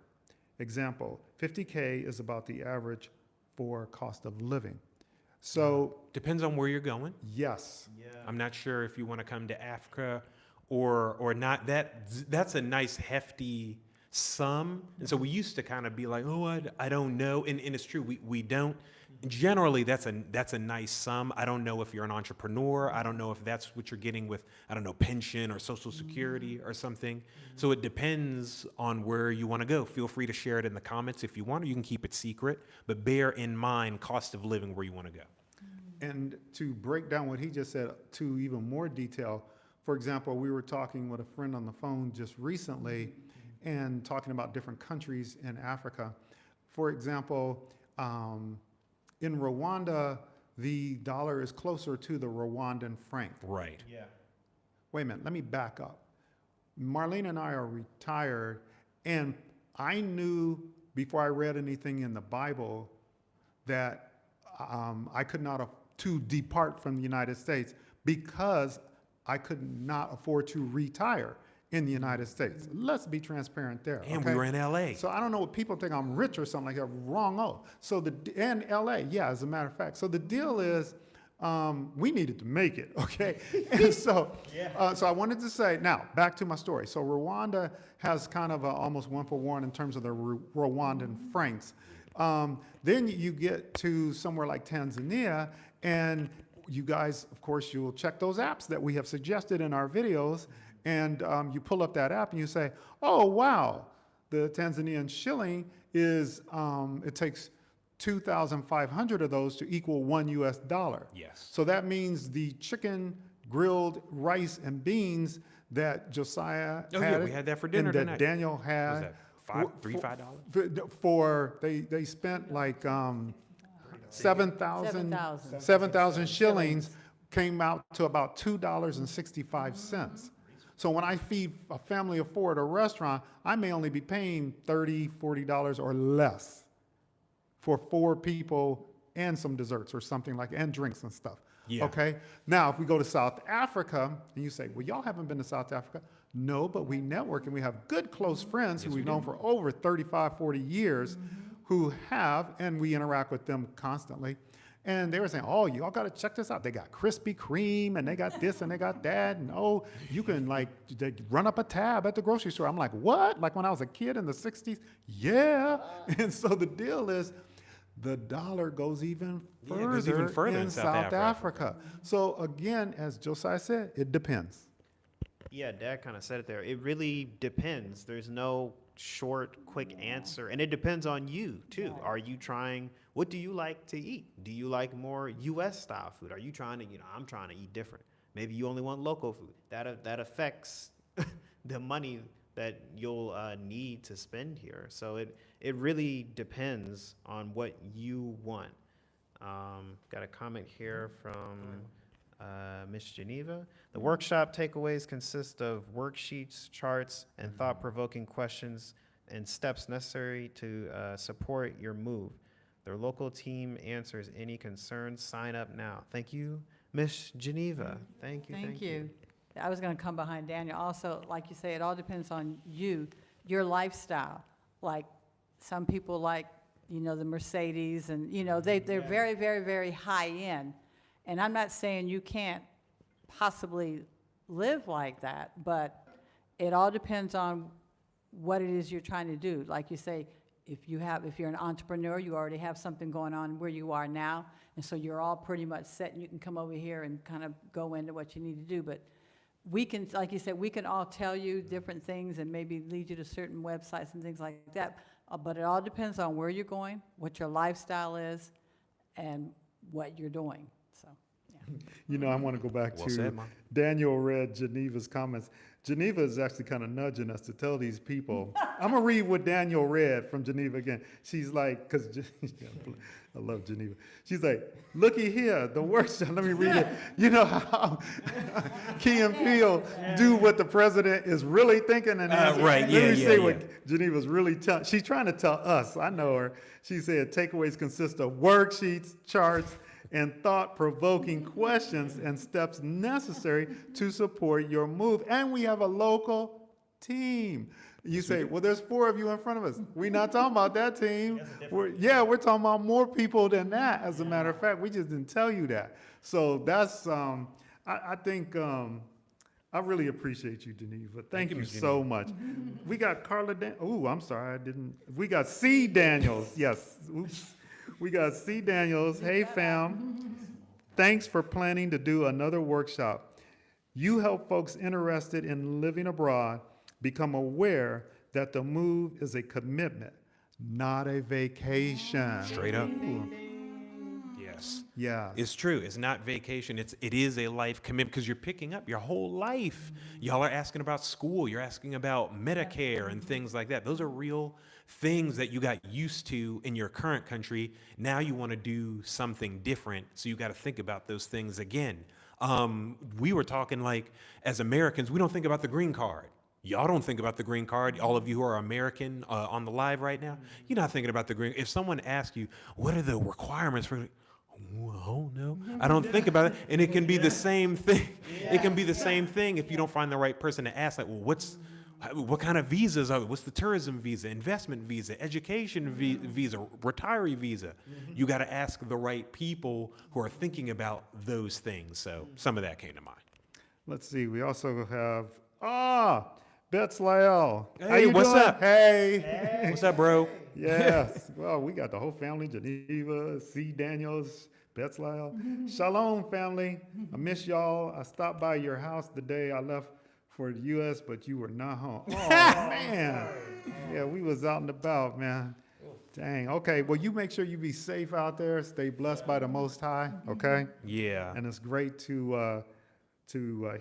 [SPEAKER 1] Example, 50K is about the average for cost of living. So,
[SPEAKER 2] Depends on where you're going.
[SPEAKER 1] yes.
[SPEAKER 2] I'm not sure if you want to come to Africa or not. That's a nice hefty sum. And so we used to kind of be like, oh, I don't know. And it's true, we don't. Generally, that's a nice sum. I don't know if you're an entrepreneur. I don't know if that's what you're getting with, I don't know, pension or Social Security or something. So it depends on where you want to go. Feel free to share it in the comments if you want, or you can keep it secret. But bear in mind cost of living where you want to go.
[SPEAKER 1] And to break down what he just said to even more detail, for example, we were talking with a friend on the phone just recently and talking about different countries in Africa. For example, in Rwanda, the dollar is closer to the Rwandan franc.
[SPEAKER 2] Right.
[SPEAKER 3] Yeah.
[SPEAKER 1] Wait a minute, let me back up. Marlene and I are retired, and I knew before I read anything in the Bible that I could not to depart from the United States because I could not afford to retire in the United States. Let's be transparent there.
[SPEAKER 2] And
[SPEAKER 1] okay?
[SPEAKER 2] we were in LA.
[SPEAKER 1] So I don't know what people think I'm rich or something like that. Wrong. Oh, so and LA, yeah, as a matter of fact. So the deal is, we needed to make it, okay? And so, so I wanted to say, now, back to my story. So Rwanda has kind of a almost 1-for-1 in terms of the Rwandan francs. Then you get to somewhere like Tanzania, and you guys, of course, you will check those apps that we have suggested in our videos, and you pull up that app and you say, oh, wow, the Tanzanian shilling is, it takes 2,500 of those to equal $1 US.
[SPEAKER 2] Yes.
[SPEAKER 1] So that means the chicken, grilled rice, and beans that Josiah
[SPEAKER 2] Oh,
[SPEAKER 1] had,
[SPEAKER 2] yeah, we had that for dinner
[SPEAKER 1] and that
[SPEAKER 2] tonight.
[SPEAKER 1] Daniel
[SPEAKER 2] Was
[SPEAKER 1] had.
[SPEAKER 2] that $5
[SPEAKER 1] For they spent like 7,000
[SPEAKER 4] 7,000.
[SPEAKER 1] 7,000 shillings, came out to about $2.65. So when I feed a family of 4 at a restaurant, I may only be paying $30, $40 or less for 4 people and some desserts or something like, and drinks and stuff.
[SPEAKER 2] Yeah.
[SPEAKER 1] Okay. Now, if we go to South Africa and you say, well, y'all haven't been to South Africa. No, but we network and we have good close friends who we've known for over 35, 40 years who have, and we interact with them constantly. And they were saying, oh, y'all got to check this out. They got Krispy Kreme and they got this and they got that. And oh, you can like they run up a tab at the grocery store. I'm like, what? Like when I was a kid in the 60s? Yeah. And so the deal is, the dollar goes even
[SPEAKER 2] Yeah, it goes even further
[SPEAKER 1] in
[SPEAKER 2] in South
[SPEAKER 1] South
[SPEAKER 2] Africa.
[SPEAKER 1] Africa. So again, as Josiah said, it depends.
[SPEAKER 3] Yeah, Dad kind of said it there. It really depends. There's no short, quick answer. And it depends on you, too. Are you trying, what do you like to eat? Do you like more U.S. style food? Are you trying to, I'm trying to eat different. Maybe you only want local food. That affects the money that you'll need to spend here. So it really depends on what you want. Got a comment here from Miss Geneva. The workshop takeaways consist of worksheets, charts, and thought-provoking questions and steps necessary to support your move. Their local team answers any concerns. Sign up now. Thank you, Miss Geneva. Thank you.
[SPEAKER 4] Thank you. I was going to come behind Daniel. Also, like you say, it all depends on you, your lifestyle. Like some people like, the Mercedes and, they're very, very, very high end. And I'm not saying you can't possibly live like that, but it all depends on what it is you're trying to do. Like you say, if you're an entrepreneur, you already have something going on where you are now, and so you're all pretty much set, and you can come over here and kind of go into what you need to do. But we can, like you said, we can all tell you different things and maybe lead you to certain websites and things like that. But it all depends on where you're going, what your lifestyle is, and what you're doing. So, yeah.
[SPEAKER 1] I want to go back
[SPEAKER 2] Well
[SPEAKER 1] to
[SPEAKER 2] said, Mom.
[SPEAKER 1] Daniel read Geneva's comments. Geneva is actually kind of nudging us to tell these people. I'm going to read what Daniel read from Geneva again. She's like, because I love Geneva. She's like, looky here, the workshop. Let me read it. You know how Key and Peele do what the president is really thinking and answering.
[SPEAKER 2] Right,
[SPEAKER 1] Let
[SPEAKER 2] yeah,
[SPEAKER 1] me say
[SPEAKER 2] yeah.
[SPEAKER 1] what Geneva's really telling. She's trying to tell us. I know her. She said takeaways consist of worksheets, charts, and thought-provoking questions and steps necessary to support your move. And we have a local team. You say, well, there's 4 of you in front of us. We're not talking about that team. We're talking about more people than that. As a matter of fact, we just didn't tell you that. So that's, I think, I really appreciate you, Geneva. Thank you
[SPEAKER 2] Ms.
[SPEAKER 1] so much. We got Carla, I'm sorry, we got C. Daniels, yes, oops. We got C. Daniels. Hey, fam. Thanks for planning to do another workshop. You help folks interested in living abroad become aware that the move is a commitment, not a vacation.
[SPEAKER 2] Straight up. Yes. us.
[SPEAKER 1] Yeah.
[SPEAKER 2] It's true. It's not vacation. It is a life commitment because you're picking up your whole life. Y'all are asking about school. You're asking about Medicare and things like that. Those are real things that you got used to in your current country. Now you want to do something different. So you got to think about those things again. We were talking like, as Americans, we don't think about the green card. Y'all don't think about the green card. All of you who are American on the live right now, you're not thinking about the green. If someone asks you, what are the requirements for, oh no, I don't think about it. And it can be the same thing. It can be the same thing if you don't find the right person to ask. Like, well, what kind of visas are there? What's the tourism visa, investment visa, education visa, retiree visa? You got to ask the right people who are thinking about those things. So some of that came to mind.
[SPEAKER 1] Let's see. We also have, Betts Lyle. How
[SPEAKER 2] Hey,
[SPEAKER 1] you
[SPEAKER 2] what's
[SPEAKER 1] doing?
[SPEAKER 2] up?
[SPEAKER 1] Hey.
[SPEAKER 2] What's up, bro?
[SPEAKER 1] Yes. Well, we got the whole family, Geneva, C. Daniels, Betts Lyle. Shalom, family. I miss y'all. I stopped by your house the day I left for the U.S., but you were not home. Oh, man. Yeah, we was out and about, man. Dang. Okay. Well, you make sure you be safe out there. Stay blessed by the Most High, okay?
[SPEAKER 2] Yeah.
[SPEAKER 1] And it's great to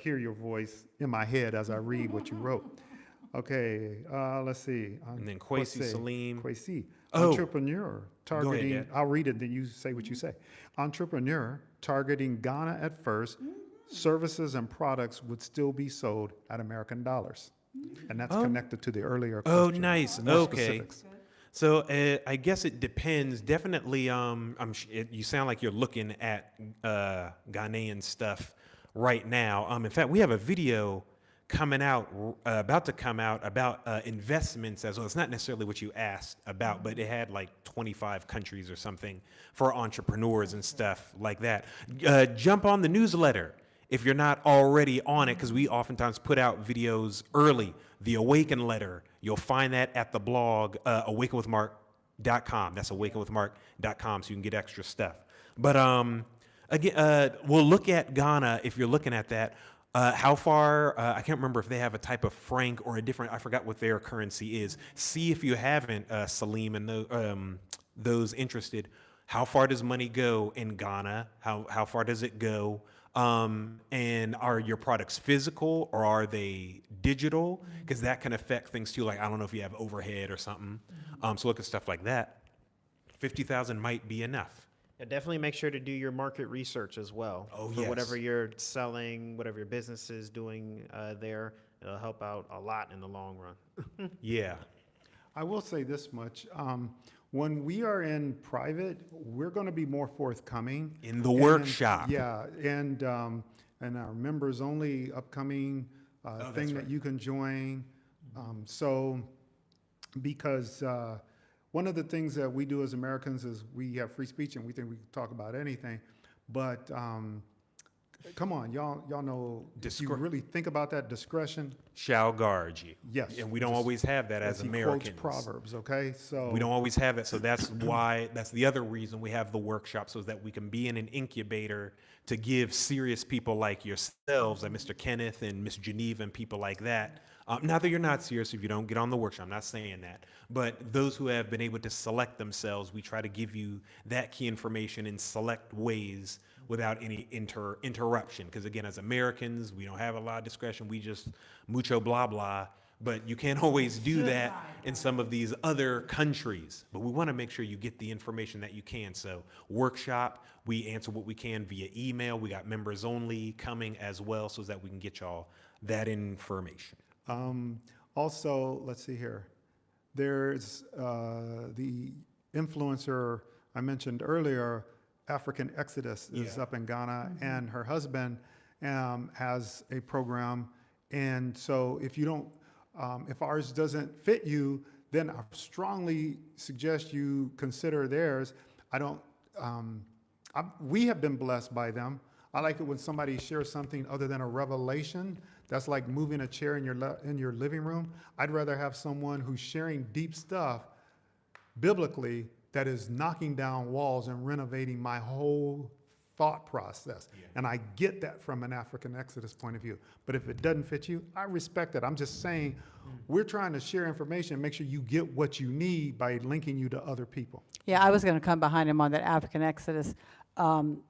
[SPEAKER 1] hear your voice in my head as I read what you wrote. Okay, let's see.
[SPEAKER 2] And then Kwesi Salim.
[SPEAKER 1] Kwesi,
[SPEAKER 2] Oh.
[SPEAKER 1] entrepreneur targeting.
[SPEAKER 2] Dad.
[SPEAKER 1] I'll read it, then you say what you say. Entrepreneur targeting Ghana at first. Services and products would still be sold at American dollars, and that's connected to the earlier.
[SPEAKER 2] Oh,
[SPEAKER 1] question.
[SPEAKER 2] nice.
[SPEAKER 1] More
[SPEAKER 2] Okay.
[SPEAKER 1] specifics.
[SPEAKER 2] So I guess it depends. Definitely, you sound like you're looking at Ghanaian stuff right now. In fact, we have a video coming out, about to come out about investments as well. It's not necessarily what you asked about, but it had like 25 countries or something for entrepreneurs and stuff like that. Jump on the newsletter if you're not already on it, because we oftentimes put out videos early. The Awaken letter, you'll find that at the blog, awakenwithmark.com. That's awakenwithmark.com, so you can get extra stuff. But again, we'll look at Ghana if you're looking at that. How far, I can't remember if they have a type of franc or a different, I forgot what their currency is. See if you haven't, Salim, and those interested. How far does money go in Ghana? How far does it go? And are your products physical or are they digital? Because that can affect things too. Like, I don't know if you have overhead or something. So look at stuff like that. 50,000 might be enough.
[SPEAKER 3] Yeah, definitely make sure to do your market research as well.
[SPEAKER 2] Oh,
[SPEAKER 3] for
[SPEAKER 2] yes.
[SPEAKER 3] whatever you're selling, whatever your business is doing there. It'll help out a lot in the long run.
[SPEAKER 2] Yeah.
[SPEAKER 1] I will say this much. When we are in private, we're going to be more forthcoming.
[SPEAKER 2] In the workshop.
[SPEAKER 1] Yeah, and our members only upcoming thing that you can join. So, because one of the things that we do as Americans is we have free speech and we think we can talk about anything, but come on, y'all know, if you really think about that, discretion.
[SPEAKER 2] Shall guard you.
[SPEAKER 1] Yes.
[SPEAKER 2] And we don't always have that as
[SPEAKER 1] he
[SPEAKER 2] Americans.
[SPEAKER 1] quotes Proverbs, okay? So
[SPEAKER 2] We don't always have that. So that's why, that's the other reason we have the workshop, so that we can be in an incubator to give serious people like yourselves, like Mr. Kenneth and Miss Geneva and people like that. Not that you're not serious if you don't get on the workshop, I'm not saying that. But those who have been able to select themselves, we try to give you that key information in select ways without any interruption. Because again, as Americans, we don't have a lot of discretion. We just mucho blah blah. But you can't always do that in some of these other countries. But we want to make sure you get the information that you can. So workshop, we answer what we can via email. We got members only coming as well, so that we can get y'all that information.
[SPEAKER 1] Also, let's see here. There's the influencer I mentioned earlier, African Exodus, is up in Ghana, and her husband has a program. And so if you don't, if ours doesn't fit you, then I strongly suggest you consider theirs. We have been blessed by them. I like it when somebody shares something other than a revelation. That's like moving a chair in your living room. I'd rather have someone who's sharing deep stuff biblically that is knocking down walls and renovating my whole thought process. Yeah. And I get that from an African Exodus point of view. But if it doesn't fit you, I respect it. I'm just saying we're trying to share information and make sure you get what you need by linking you to other people.
[SPEAKER 4] Yeah, I was going to come behind him on that African Exodus.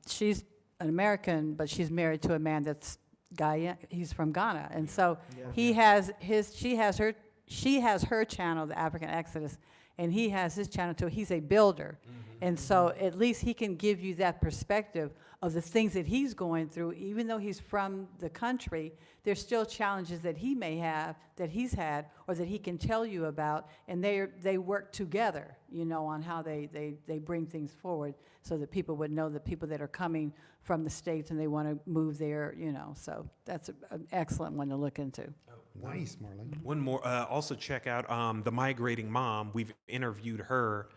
[SPEAKER 4] she's an American, but she's married to a man that's he's from Ghana. And so he has she has her channel, the African Exodus, and he has his channel too. He's a builder. And so at least he can give you that perspective of the things that he's going through. Even though he's from the country, there's still challenges that he may have, that he's had, or that he can tell you about. And they work together, you know, on how they bring things forward so that people would know the people that are coming from the States and they want to move there, you know. So that's an excellent one to look into.
[SPEAKER 1] Nice, Marlene.
[SPEAKER 2] One more. Also, check out The Migrating Mom. We've interviewed her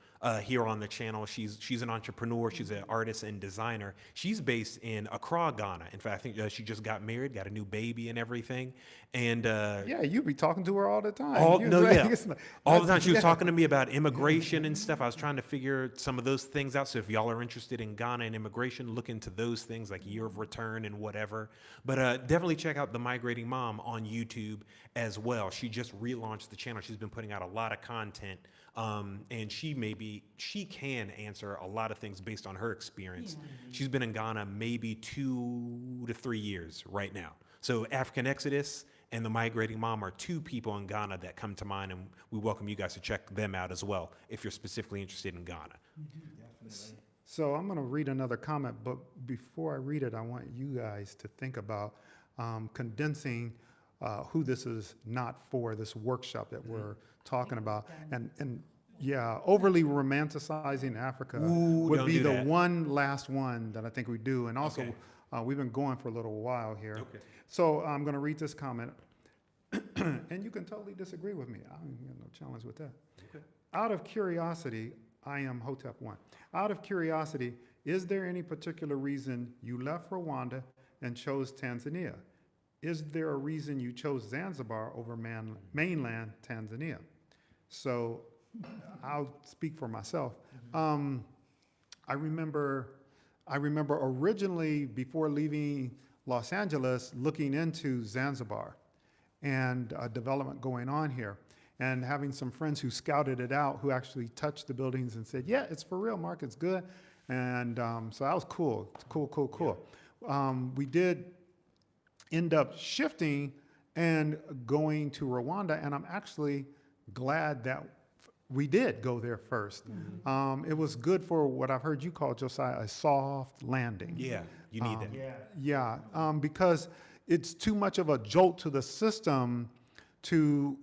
[SPEAKER 2] here on the channel. She's an entrepreneur. She's an artist and designer. She's based in Accra, Ghana. In fact, I think she just got married, got a new baby and everything. And
[SPEAKER 1] Yeah, you be talking to her all the time.
[SPEAKER 2] all
[SPEAKER 1] You
[SPEAKER 2] no,
[SPEAKER 1] was like,
[SPEAKER 2] yeah,
[SPEAKER 1] it's like-
[SPEAKER 2] all the time. She was
[SPEAKER 1] yeah.
[SPEAKER 2] talking to me about immigration and stuff. I was trying to figure some of those things out. So if y'all are interested in Ghana and immigration, look into those things like year of return and whatever. But definitely check out The Migrating Mom on YouTube as well. She just relaunched the channel. She's been putting out a lot of content. And she can answer a lot of things based on her experience. She's been in Ghana maybe 2 to 3 years right now. So African Exodus and The Migrating Mom are two people in Ghana that come to mind, and we welcome you guys to check them out as well if you're specifically interested in Ghana.
[SPEAKER 1] So I'm going to read another comment, but before I read it, I want you guys to think about condensing who this is not for, this workshop that we're talking about. And yeah, overly romanticizing Africa
[SPEAKER 2] Ooh,
[SPEAKER 1] would
[SPEAKER 2] don't
[SPEAKER 1] be
[SPEAKER 2] do
[SPEAKER 1] the
[SPEAKER 2] that.
[SPEAKER 1] one last one that I think we do. And also,
[SPEAKER 2] Okay.
[SPEAKER 1] we've been going for a little while here.
[SPEAKER 2] Okay.
[SPEAKER 1] So I'm going to read this comment, and you can totally disagree with me. I don't have no challenge with that.
[SPEAKER 2] Okay.
[SPEAKER 1] Out of curiosity, I am Hotep 1. Out of curiosity, is there any particular reason you left Rwanda and chose Tanzania? Is there a reason you chose Zanzibar over mainland Tanzania? So I'll speak for myself. I remember originally, before leaving Los Angeles, looking into Zanzibar and development going on here, and having some friends who scouted it out, who actually touched the buildings and said, yeah, it's for real, Mark, it's good. And so that was cool. Cool. We did end up shifting and going to Rwanda, and I'm actually glad that we did go there first. It was good for what I've heard you call, Josiah, a soft landing.
[SPEAKER 2] Yeah, you need that.
[SPEAKER 1] Yeah, because it's too much of a jolt to the system to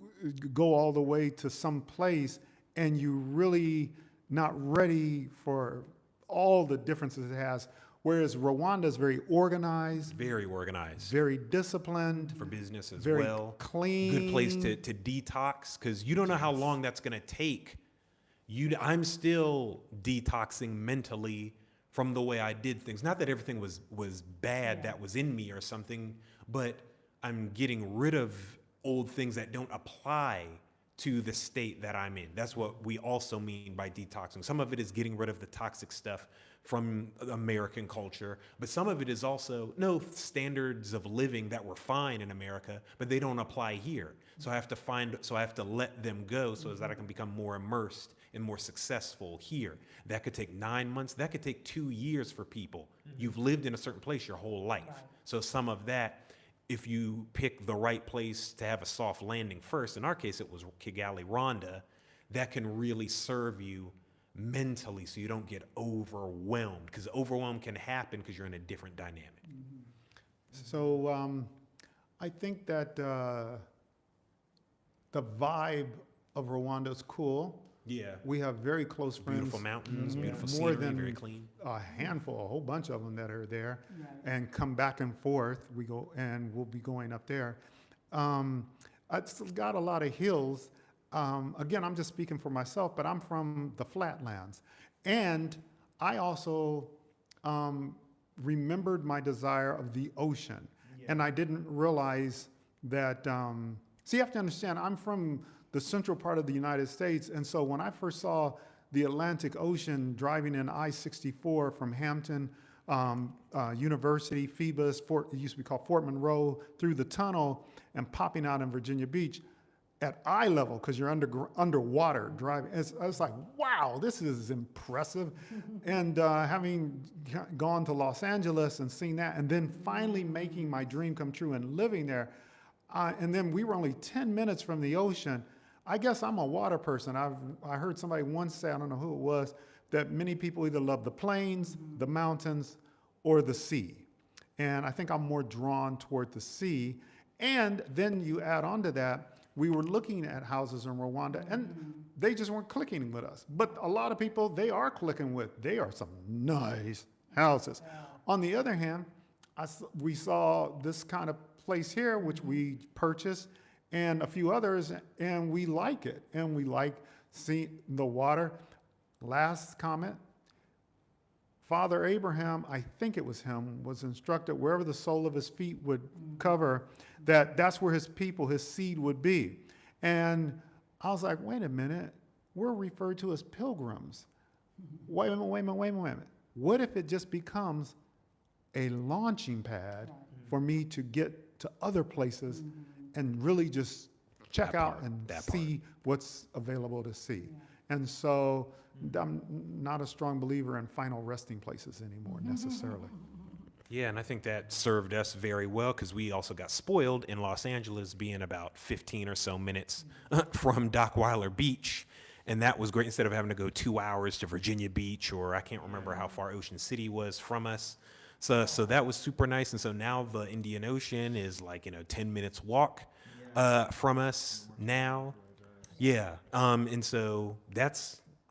[SPEAKER 1] go all the way to some place, and you really not ready for all the differences it has. Whereas Rwanda is very organized,
[SPEAKER 2] Very organized.
[SPEAKER 1] very disciplined,
[SPEAKER 2] For business as
[SPEAKER 1] very
[SPEAKER 2] well.
[SPEAKER 1] clean.
[SPEAKER 2] Good place to detox, because you don't know how long that's going to take. I'm still detoxing mentally from the way I did things. Not that everything was bad that was in me or something, but I'm getting rid of old things that don't apply to the state that I'm in. That's what we also mean by detoxing. Some of it is getting rid of the toxic stuff from American culture, but some of it is also standards of living that were fine in America, but they don't apply here. So I have to let them go so that I can become more immersed and more successful here. That could take 9 months. That could take 2 years for people. You've lived in a certain place your whole life.
[SPEAKER 4] Right.
[SPEAKER 2] So some of that, if you pick the right place to have a soft landing first, in our case, it was Kigali, Rwanda, that can really serve you mentally so you don't get overwhelmed, because overwhelm can happen because you're in a different dynamic.
[SPEAKER 1] So I think that the vibe of Rwanda is cool.
[SPEAKER 2] Yeah.
[SPEAKER 1] We have very close friends.
[SPEAKER 2] Beautiful mountains, beautiful
[SPEAKER 1] more
[SPEAKER 2] scenery,
[SPEAKER 1] than
[SPEAKER 2] very clean.
[SPEAKER 1] a handful, a whole bunch of them that are there, and come back and forth. We'll be going up there. It's got a lot of hills. Again, I'm just speaking for myself, but I'm from the flatlands, and I also remembered my desire of the ocean, and I didn't realize that. See, you have to understand, I'm from the central part of the United States, and so when I first saw the Atlantic Ocean driving in I-64 from Hampton, University, Phoebus, it used to be called Fort Monroe, through the tunnel and popping out in Virginia Beach, at eye level because you're underwater driving. It's like, wow, this is impressive. And having gone to Los Angeles and seen that, and then finally making my dream come true and living there, and then we were only 10 minutes from the ocean. I guess I'm a water person. I heard somebody once say, I don't know who it was, that many people either love the plains, the mountains, or the sea. And I think I'm more drawn toward the sea. And then you add on to that, we were looking at houses in Rwanda, and they just weren't clicking with us. But a lot of people, they are clicking with. They are some nice houses. Yeah. On the other hand, we saw this kind of place here, which we purchased, and a few others, and we like it. And we like seeing the water. Last comment. Father Abraham, I think it was him, was instructed wherever the sole of his feet would cover, that's where his people, his seed would be. And I was like, wait a minute, we're referred to as pilgrims. Wait a minute. What if it just becomes a launching pad for me to get to other places and really just check out and see what's available to see? And so I'm not a strong believer in final resting places anymore necessarily.
[SPEAKER 2] Yeah, and I think that served us very well because we also got spoiled in Los Angeles being about 15 or so minutes from Dockweiler Beach. And that was great instead of having to go 2 hours to Virginia Beach, or I can't remember how far Ocean City was from us. So that was super nice. And so now the Indian Ocean is like, 10 minutes walk from us now. Yeah. And so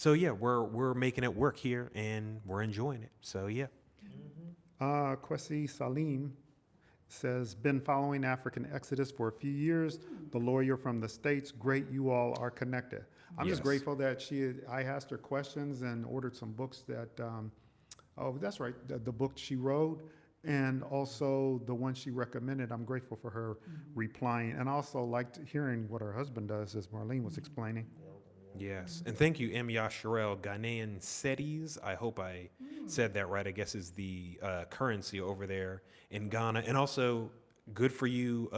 [SPEAKER 2] we're making it work here and we're enjoying it. So yeah.
[SPEAKER 1] Kwesi Salim says, been following African Exodus for a few years. The lawyer from the States, great you all are connected. I'm just grateful that I asked her questions and ordered some books that, that's right, the book she wrote, and also the one she recommended. I'm grateful for her replying, and also liked hearing what her husband does, as Marlene was explaining.
[SPEAKER 2] Yes, and thank you, M. Yasharel. Ghanaian cedis, I hope I said that right, I guess is the currency over there in Ghana. And also, good for you,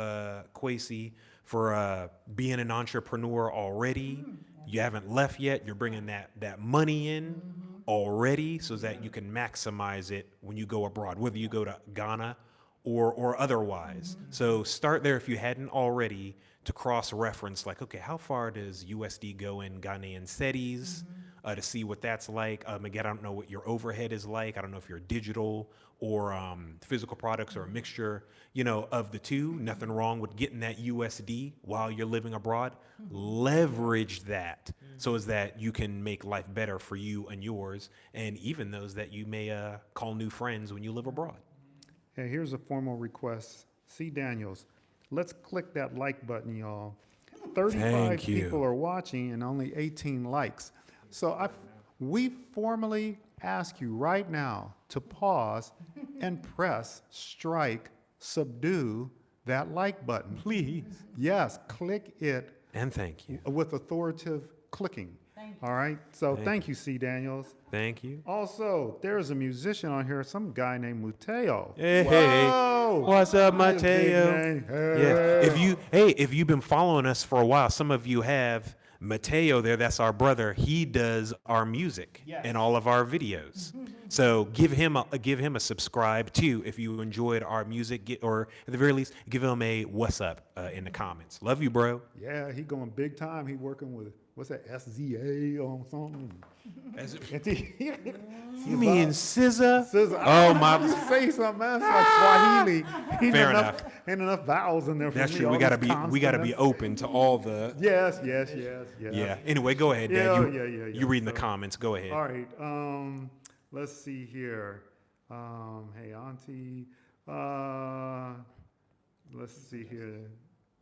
[SPEAKER 2] Kwesi, for being an entrepreneur already. You haven't left yet. You're bringing that money in already so that you can maximize it when you go abroad, whether you go to Ghana or otherwise. So start there if you hadn't already, to cross-reference, like, okay, how far does USD go in Ghanaian cedis to see what that's like? Again, I don't know what your overhead is like. I don't know if you're digital or physical products or a mixture, of the two. Nothing wrong with getting that USD while you're living abroad. Leverage that so as that you can make life better for you and yours, and even those that you may call new friends when you live abroad.
[SPEAKER 1] Hey, here's a formal request. C. Daniels. Let's click that like button, y'all. 35 people are watching and only 18 likes. So we formally ask you right now to pause and press, strike, subdue that like button.
[SPEAKER 2] Please.
[SPEAKER 1] Yes, click it.
[SPEAKER 2] And thank you.
[SPEAKER 1] With authoritative clicking. All right. So thank you, C. Daniels.
[SPEAKER 2] Thank you.
[SPEAKER 1] Also, there's a musician on here, some guy named Mateo.
[SPEAKER 2] Hey, what's up, Mateo?
[SPEAKER 1] Hey.
[SPEAKER 2] Yeah. If you've been following us for a while, some of you have. Mateo there, that's our brother. He does our music and all of our videos. So give him a subscribe too if you enjoyed our music, or at the very least, give him a what's up in the comments. Love you, bro.
[SPEAKER 1] Yeah, he going big time. He working with, what's that, SZA or something?
[SPEAKER 2] You mean SZA?
[SPEAKER 1] SZA.
[SPEAKER 2] Oh, my.
[SPEAKER 1] Say something, man. It's like Swahili.
[SPEAKER 2] Fair enough.
[SPEAKER 1] Ain't enough vowels in there for
[SPEAKER 2] That's
[SPEAKER 1] me.
[SPEAKER 2] true. We gotta be open to all the.
[SPEAKER 1] Yes.
[SPEAKER 2] Yeah. Anyway, go ahead, Dad. You reading the comments. Go ahead.
[SPEAKER 1] All right. Let's see here. Hey, Auntie. Let's see here.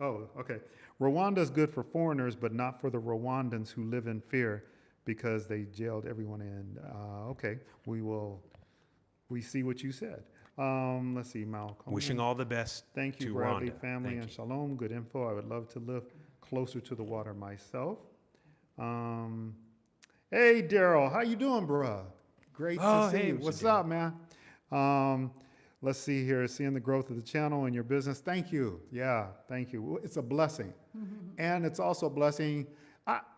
[SPEAKER 1] Oh, okay. Rwanda's good for foreigners, but not for the Rwandans who live in fear because they jailed everyone in. Okay. We see what you said. Let's see, Malcolm.
[SPEAKER 2] Wishing all the best.
[SPEAKER 1] Thank you,
[SPEAKER 2] to
[SPEAKER 1] Bradley
[SPEAKER 2] Rhonda.
[SPEAKER 1] family,
[SPEAKER 2] Thank
[SPEAKER 1] and
[SPEAKER 2] you.
[SPEAKER 1] Shalom. Good info. I would love to live closer to the water myself. Hey, Daryl, how you doing, bruh? Great to see you. What's up, man? Let's see here, seeing the growth of the channel and your business. Thank you. Yeah, thank you. It's a blessing. And it's also a blessing.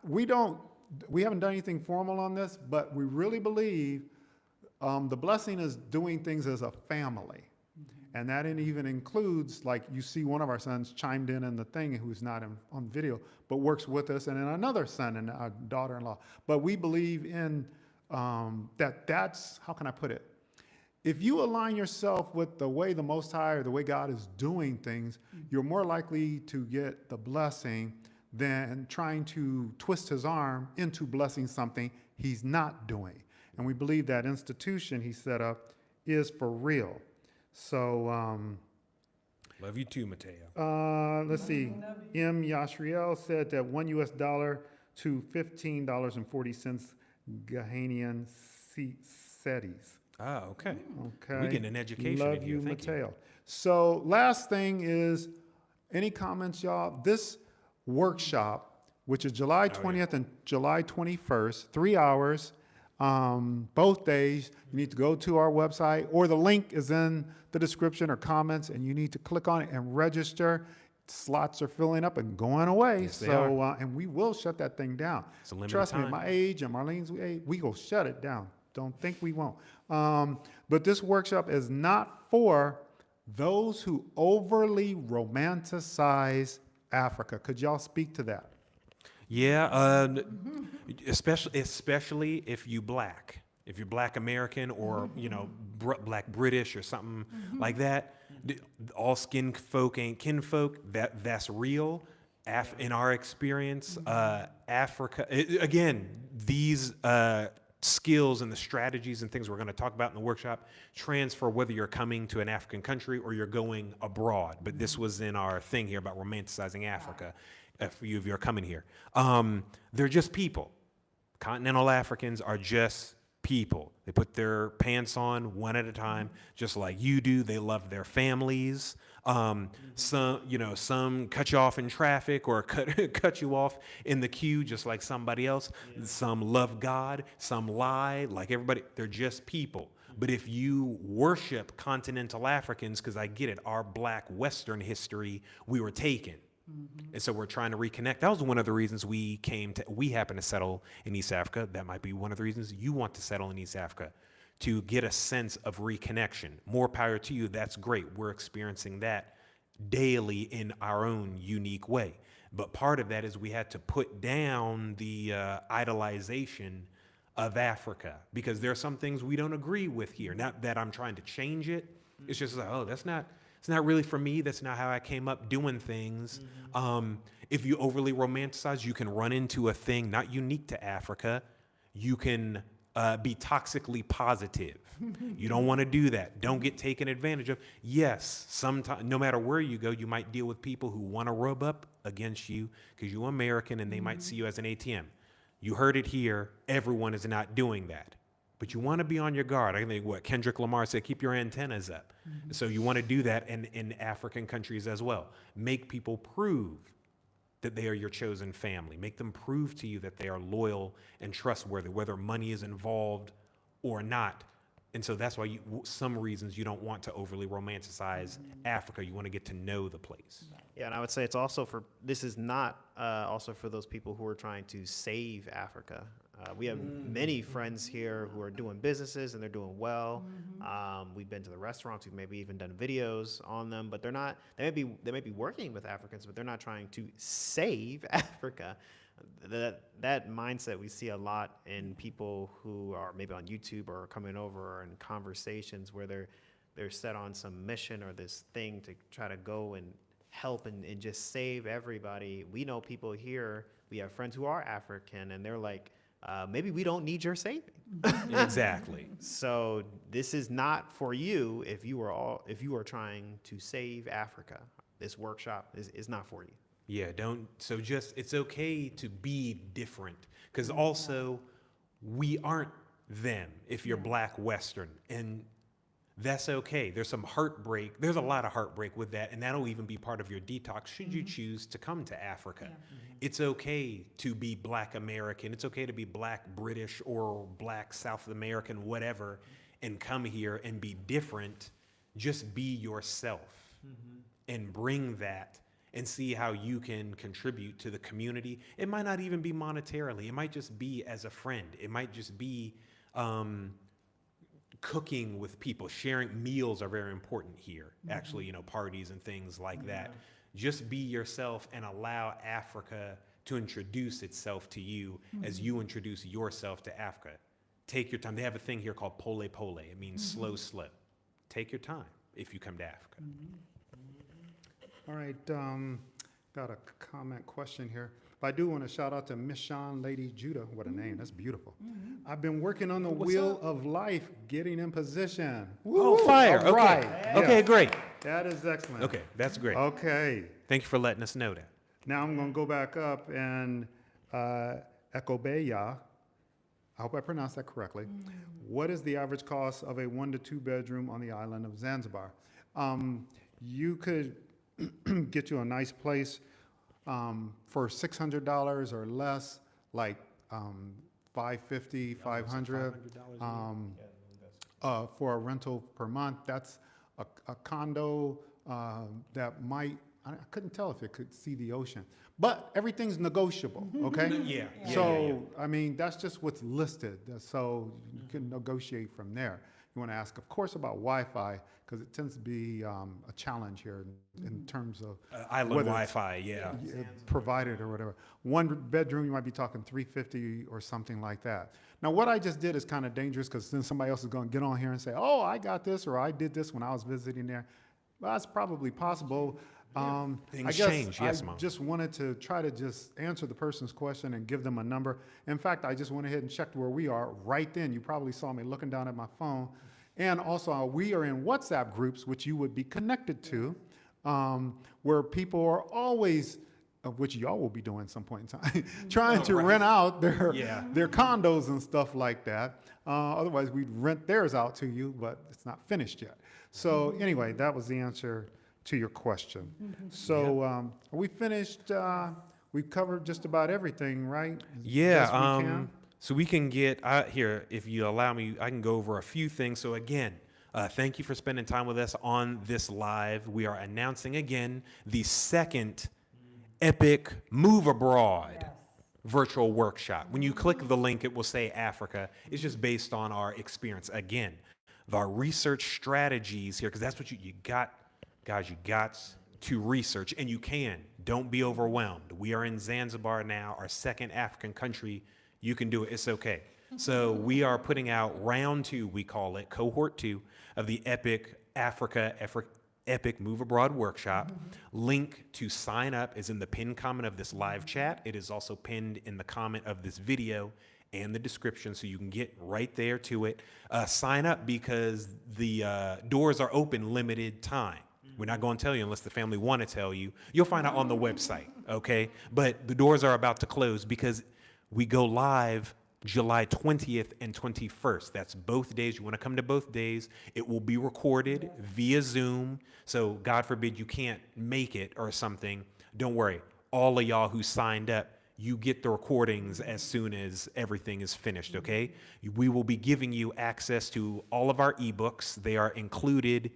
[SPEAKER 1] We haven't done anything formal on this, but we really believe the blessing is doing things as a family. And that even includes, like you see one of our sons chimed in the thing who's not on video, but works with us, and then another son and our daughter-in-law. But we believe in that's, how can I put it? If you align yourself with the way the Most High or the way God is doing things, you're more likely to get the blessing than trying to twist his arm into blessing something he's not doing. And we believe that institution he set up is for real. So,
[SPEAKER 2] Love you too, Mateo.
[SPEAKER 1] let's see. M. Yashriel said that $1 to $15.40 Ghanaian cedis.
[SPEAKER 2] Ah, okay.
[SPEAKER 1] Okay.
[SPEAKER 2] We getting an education
[SPEAKER 1] Love
[SPEAKER 2] in here.
[SPEAKER 1] you,
[SPEAKER 2] Thank you.
[SPEAKER 1] Mateo. So last thing is, any comments, y'all? This workshop, which is July 20th and July 21st, 3 hours, both days. You need to go to our website, or the link is in the description or comments, and you need to click on it and register. Slots are filling up and going away.
[SPEAKER 2] Yes, they
[SPEAKER 1] so, and we will shut that thing down.
[SPEAKER 2] It's a limited
[SPEAKER 1] Trust me,
[SPEAKER 2] time.
[SPEAKER 1] my age and Marlene's age, we will shut it down. Don't think we won't. But this workshop is not for those who overly romanticize Africa. Could y'all speak to that?
[SPEAKER 2] Yeah, especially if you're black American, or black British or something like that. All skin folk ain't kinfolk. That's real. In our experience, Africa again. These skills and the strategies and things we're going to talk about in the workshop transfer whether you're coming to an African country or you're going abroad. But this was in our thing here about romanticizing Africa. For you, if you're coming here, they're just people. Continental Africans are just people. They put their pants on one at a time, just like you do. They love their families. Some cut you off in traffic or cut you off in the queue, just like somebody else. Yeah. Some love God, some lie, like everybody. They're just people. But if you worship continental Africans, because I get it, our black Western history, we were taken. And so we're trying to reconnect. That was one of the reasons we happen to settle in East Africa. That might be one of the reasons you want to settle in East Africa, to get a sense of reconnection. More power to you. That's great. We're experiencing that daily in our own unique way. But part of that is we had to put down the idolization of Africa, because there are some things we don't agree with here. Not that I'm trying to change it. It's just like, it's not really for me. That's not how I came up doing things. If you overly romanticize, you can run into a thing not unique to Africa. You can be toxically positive. You don't want to do that. Don't get taken advantage of. Yes, sometimes, no matter where you go, you might deal with people who want to rub up against you because you're American and they might see you as an ATM. You heard it here. Everyone is not doing that. But you want to be on your guard. I think what Kendrick Lamar said, keep your antennas up. So you want to do that in African countries as well. Make people prove that they are your chosen family. Make them prove to you that they are loyal and trustworthy, whether money is involved or not. And so that's why some reasons you don't want to overly romanticize Africa. You want to get to know the place.
[SPEAKER 3] Yeah, and I would say it's also this is not also for those people who are trying to save Africa. We have many friends here who are doing businesses and they're doing well. We've been to the restaurants. We've maybe even done videos on them, but they're not. They may be working with Africans, but they're not trying to save Africa. That mindset we see a lot in people who are maybe on YouTube or coming over or in conversations where they're set on some mission or this thing to try to go and help and just save everybody. We know people here. We have friends who are African, and they're like, maybe we don't need your saving.
[SPEAKER 2] Exactly.
[SPEAKER 3] So this is not for you if you are trying to save Africa. This workshop is not for you.
[SPEAKER 2] Yeah, it's okay to be different, because also we aren't them if you're black Western, and that's okay. There's some heartbreak. There's a lot of heartbreak with that, and that'll even be part of your detox should you choose to come to Africa. It's okay to be black American. It's okay to be black British or black South American, whatever, and come here and be different just be yourself and bring that and see how you can contribute to the community. It might not even be monetarily. It might just be as a friend. It might just be cooking with people. Sharing meals are very important here. Actually, you know, parties and things like that. Just be yourself and allow Africa to introduce itself to you as you introduce yourself to Africa. Take your time. They have a thing here called pole pole. It means slow, slow. Take your time if you come to Africa.
[SPEAKER 1] All right, got a comment question here. But I do want to shout out to Miss Sean Lady Judah. What a name, that's beautiful. I've been working on the wheel of life, getting in position.
[SPEAKER 2] Oh, fire.
[SPEAKER 1] All
[SPEAKER 2] Okay.
[SPEAKER 1] right.
[SPEAKER 2] Okay,
[SPEAKER 1] Yes.
[SPEAKER 2] great.
[SPEAKER 1] That is excellent.
[SPEAKER 2] Okay, that's great.
[SPEAKER 1] Okay.
[SPEAKER 2] Thank you for letting us know that.
[SPEAKER 1] Now I'm going to go back up and Ekobeya, I hope I pronounced that correctly. What is the average cost of a 1 to 2 bedroom on the island of Zanzibar? You could get you a nice place for $600 or less, like $550, $500 for a rental per month. That's a condo that might, I couldn't tell if it could see the ocean, but everything's negotiable, okay?
[SPEAKER 2] Yeah.
[SPEAKER 1] So, I mean, that's just what's listed, so you can negotiate from there. You want to ask, of course, about Wi-Fi, because it tends to be a challenge here in terms of
[SPEAKER 2] Island
[SPEAKER 1] whether it's
[SPEAKER 2] Wi-Fi, yeah.
[SPEAKER 1] provided or whatever. 1 bedroom, you might be talking $350 or something like that. Now, what I just did is kind of dangerous, because then somebody else is going to get on here and say, oh, I got this, or I did this when I was visiting there. Well, that's probably possible.
[SPEAKER 2] Things
[SPEAKER 1] I guess
[SPEAKER 2] change, yes,
[SPEAKER 1] I
[SPEAKER 2] Mom.
[SPEAKER 1] just wanted to try to just answer the person's question and give them a number. In fact, I just went ahead and checked where we are right then. You probably saw me looking down at my phone. And also, we are in WhatsApp groups, which you would be connected to, where people are always, of which y'all will be doing some point in time, trying to rent out their condos and stuff like that. Otherwise, we'd rent theirs out to you, but it's not finished yet. So anyway, that was the answer to your question. So are we finished? We've covered just about everything, right? Best we can?
[SPEAKER 2] So we can get here, if you allow me, I can go over a few things. So again, thank you for spending time with us on this live. We are announcing again the second Epic Move Abroad virtual workshop. When you click the link, it will say Africa. It's just based on our experience. Again, our research strategies here, because that's what you got, guys, you got to research, and you can. Don't be overwhelmed. We are in Zanzibar now, our second African country. You can do it. It's okay. So we are putting out round 2, we call it, cohort 2 of the Epic Epic Move Abroad workshop. Link to sign up is in the pinned comment of this live chat. It is also pinned in the comment of this video and the description, so you can get right there to it. Sign up because the doors are open limited time. We're not going to tell you unless the family want to tell you. You'll find out on the website, okay? But the doors are about to close because we go live July 20th and 21st. That's both days. You want to come to both days. It will be recorded via Zoom. So God forbid you can't make it or something. Don't worry. All of y'all who signed up, you get the recordings as soon as everything is finished, okay? We will be giving you access to all of our ebooks. They are included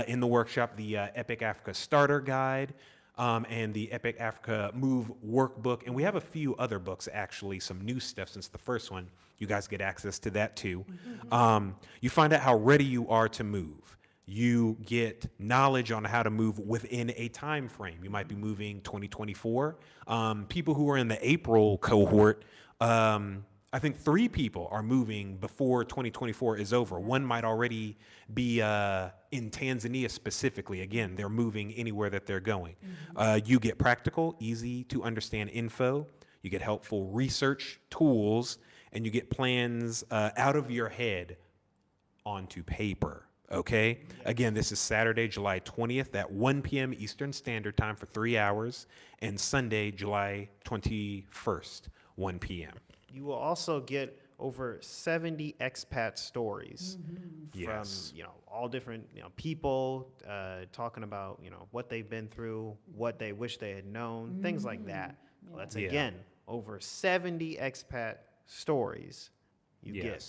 [SPEAKER 2] in the workshop, the Epic Africa Starter Guide, and the Epic Africa Move Workbook. And we have a few other books, actually, some new stuff since the first one. You guys get access to that too. You find out how ready you are to move. You get knowledge on how to move within a time frame. You might be moving 2024. People who are in the April cohort, I think 3 people are moving before 2024 is over. One might already be in Tanzania specifically. Again, they're moving anywhere that they're going. You get practical, easy to understand info. You get helpful research tools, and you get plans out of your head onto paper. Okay? Again, this is Saturday, July 20th at 1 p.m. Eastern Standard Time for 3 hours, and Sunday, July 21st, 1 p.m.
[SPEAKER 3] You will also get over 70 expat stories from, all different, people talking about, what they've been through, what they wish they had known, things like that. Well, that's again, over 70 expat stories you get.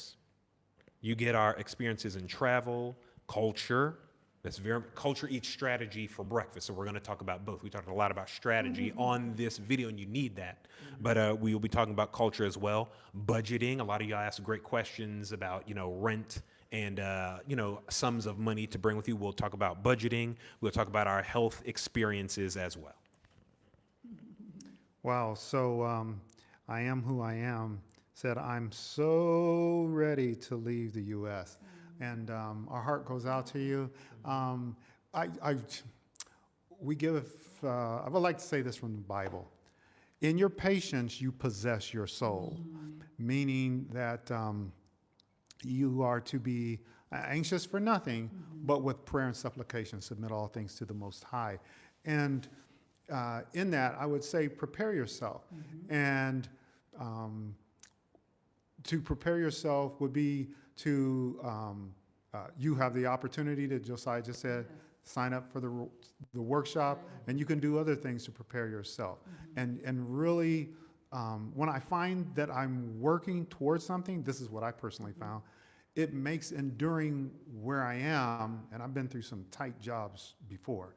[SPEAKER 2] You get our experiences in travel, culture, That's very culture eats strategy for breakfast. So we're going to talk about both. We talked a lot about strategy on this video, and you need that. But we will be talking about culture as well. Budgeting. A lot of y'all asked great questions about, rent and, sums of money to bring with you. We'll talk about budgeting. We'll talk about our health experiences as well.
[SPEAKER 1] Wow. So I am who I am said, I'm so ready to leave the U.S. And our heart goes out to you. I would like to say this from the Bible. In your patience, you possess your soul, meaning that you are to be anxious for nothing, but with prayer and supplication, submit all things to the Most High. And in that, I would say, prepare yourself. And to prepare yourself would be to, you have the opportunity to, Josiah just said, sign up for the workshop, and you can do other things to prepare yourself. And really, when I find that I'm working towards something, this is what I personally found, it makes enduring where I am, and I've been through some tight jobs before,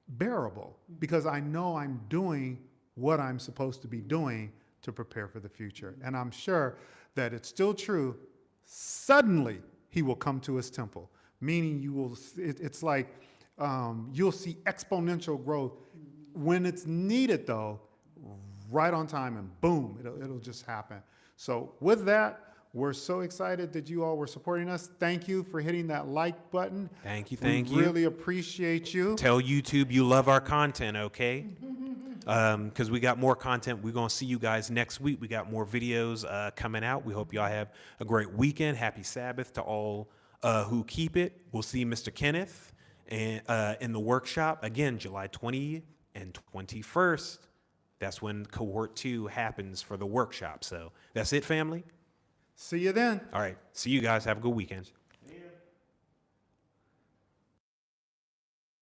[SPEAKER 1] bearable, because I know I'm doing what I'm supposed to be doing to prepare for the future. And I'm sure that it's still true, suddenly he will come to his temple, meaning it's like you'll see exponential growth. When it's needed, though, right on time, and boom, it'll just happen. So with that, we're so excited that you all were supporting us. Thank you for hitting that like button.
[SPEAKER 2] Thank you.
[SPEAKER 1] We really appreciate you.
[SPEAKER 2] Tell YouTube you love our content, okay? Because we got more content. We're going to see you guys next week. We got more videos coming out. We hope y'all have a great weekend. Happy Sabbath to all who keep it. We'll see Mr. Kenneth in the workshop, again, July 20th and 21st. That's when cohort 2 happens for the workshop. So that's it, family.
[SPEAKER 1] See you then.
[SPEAKER 2] All right. See you guys. Have a good weekend.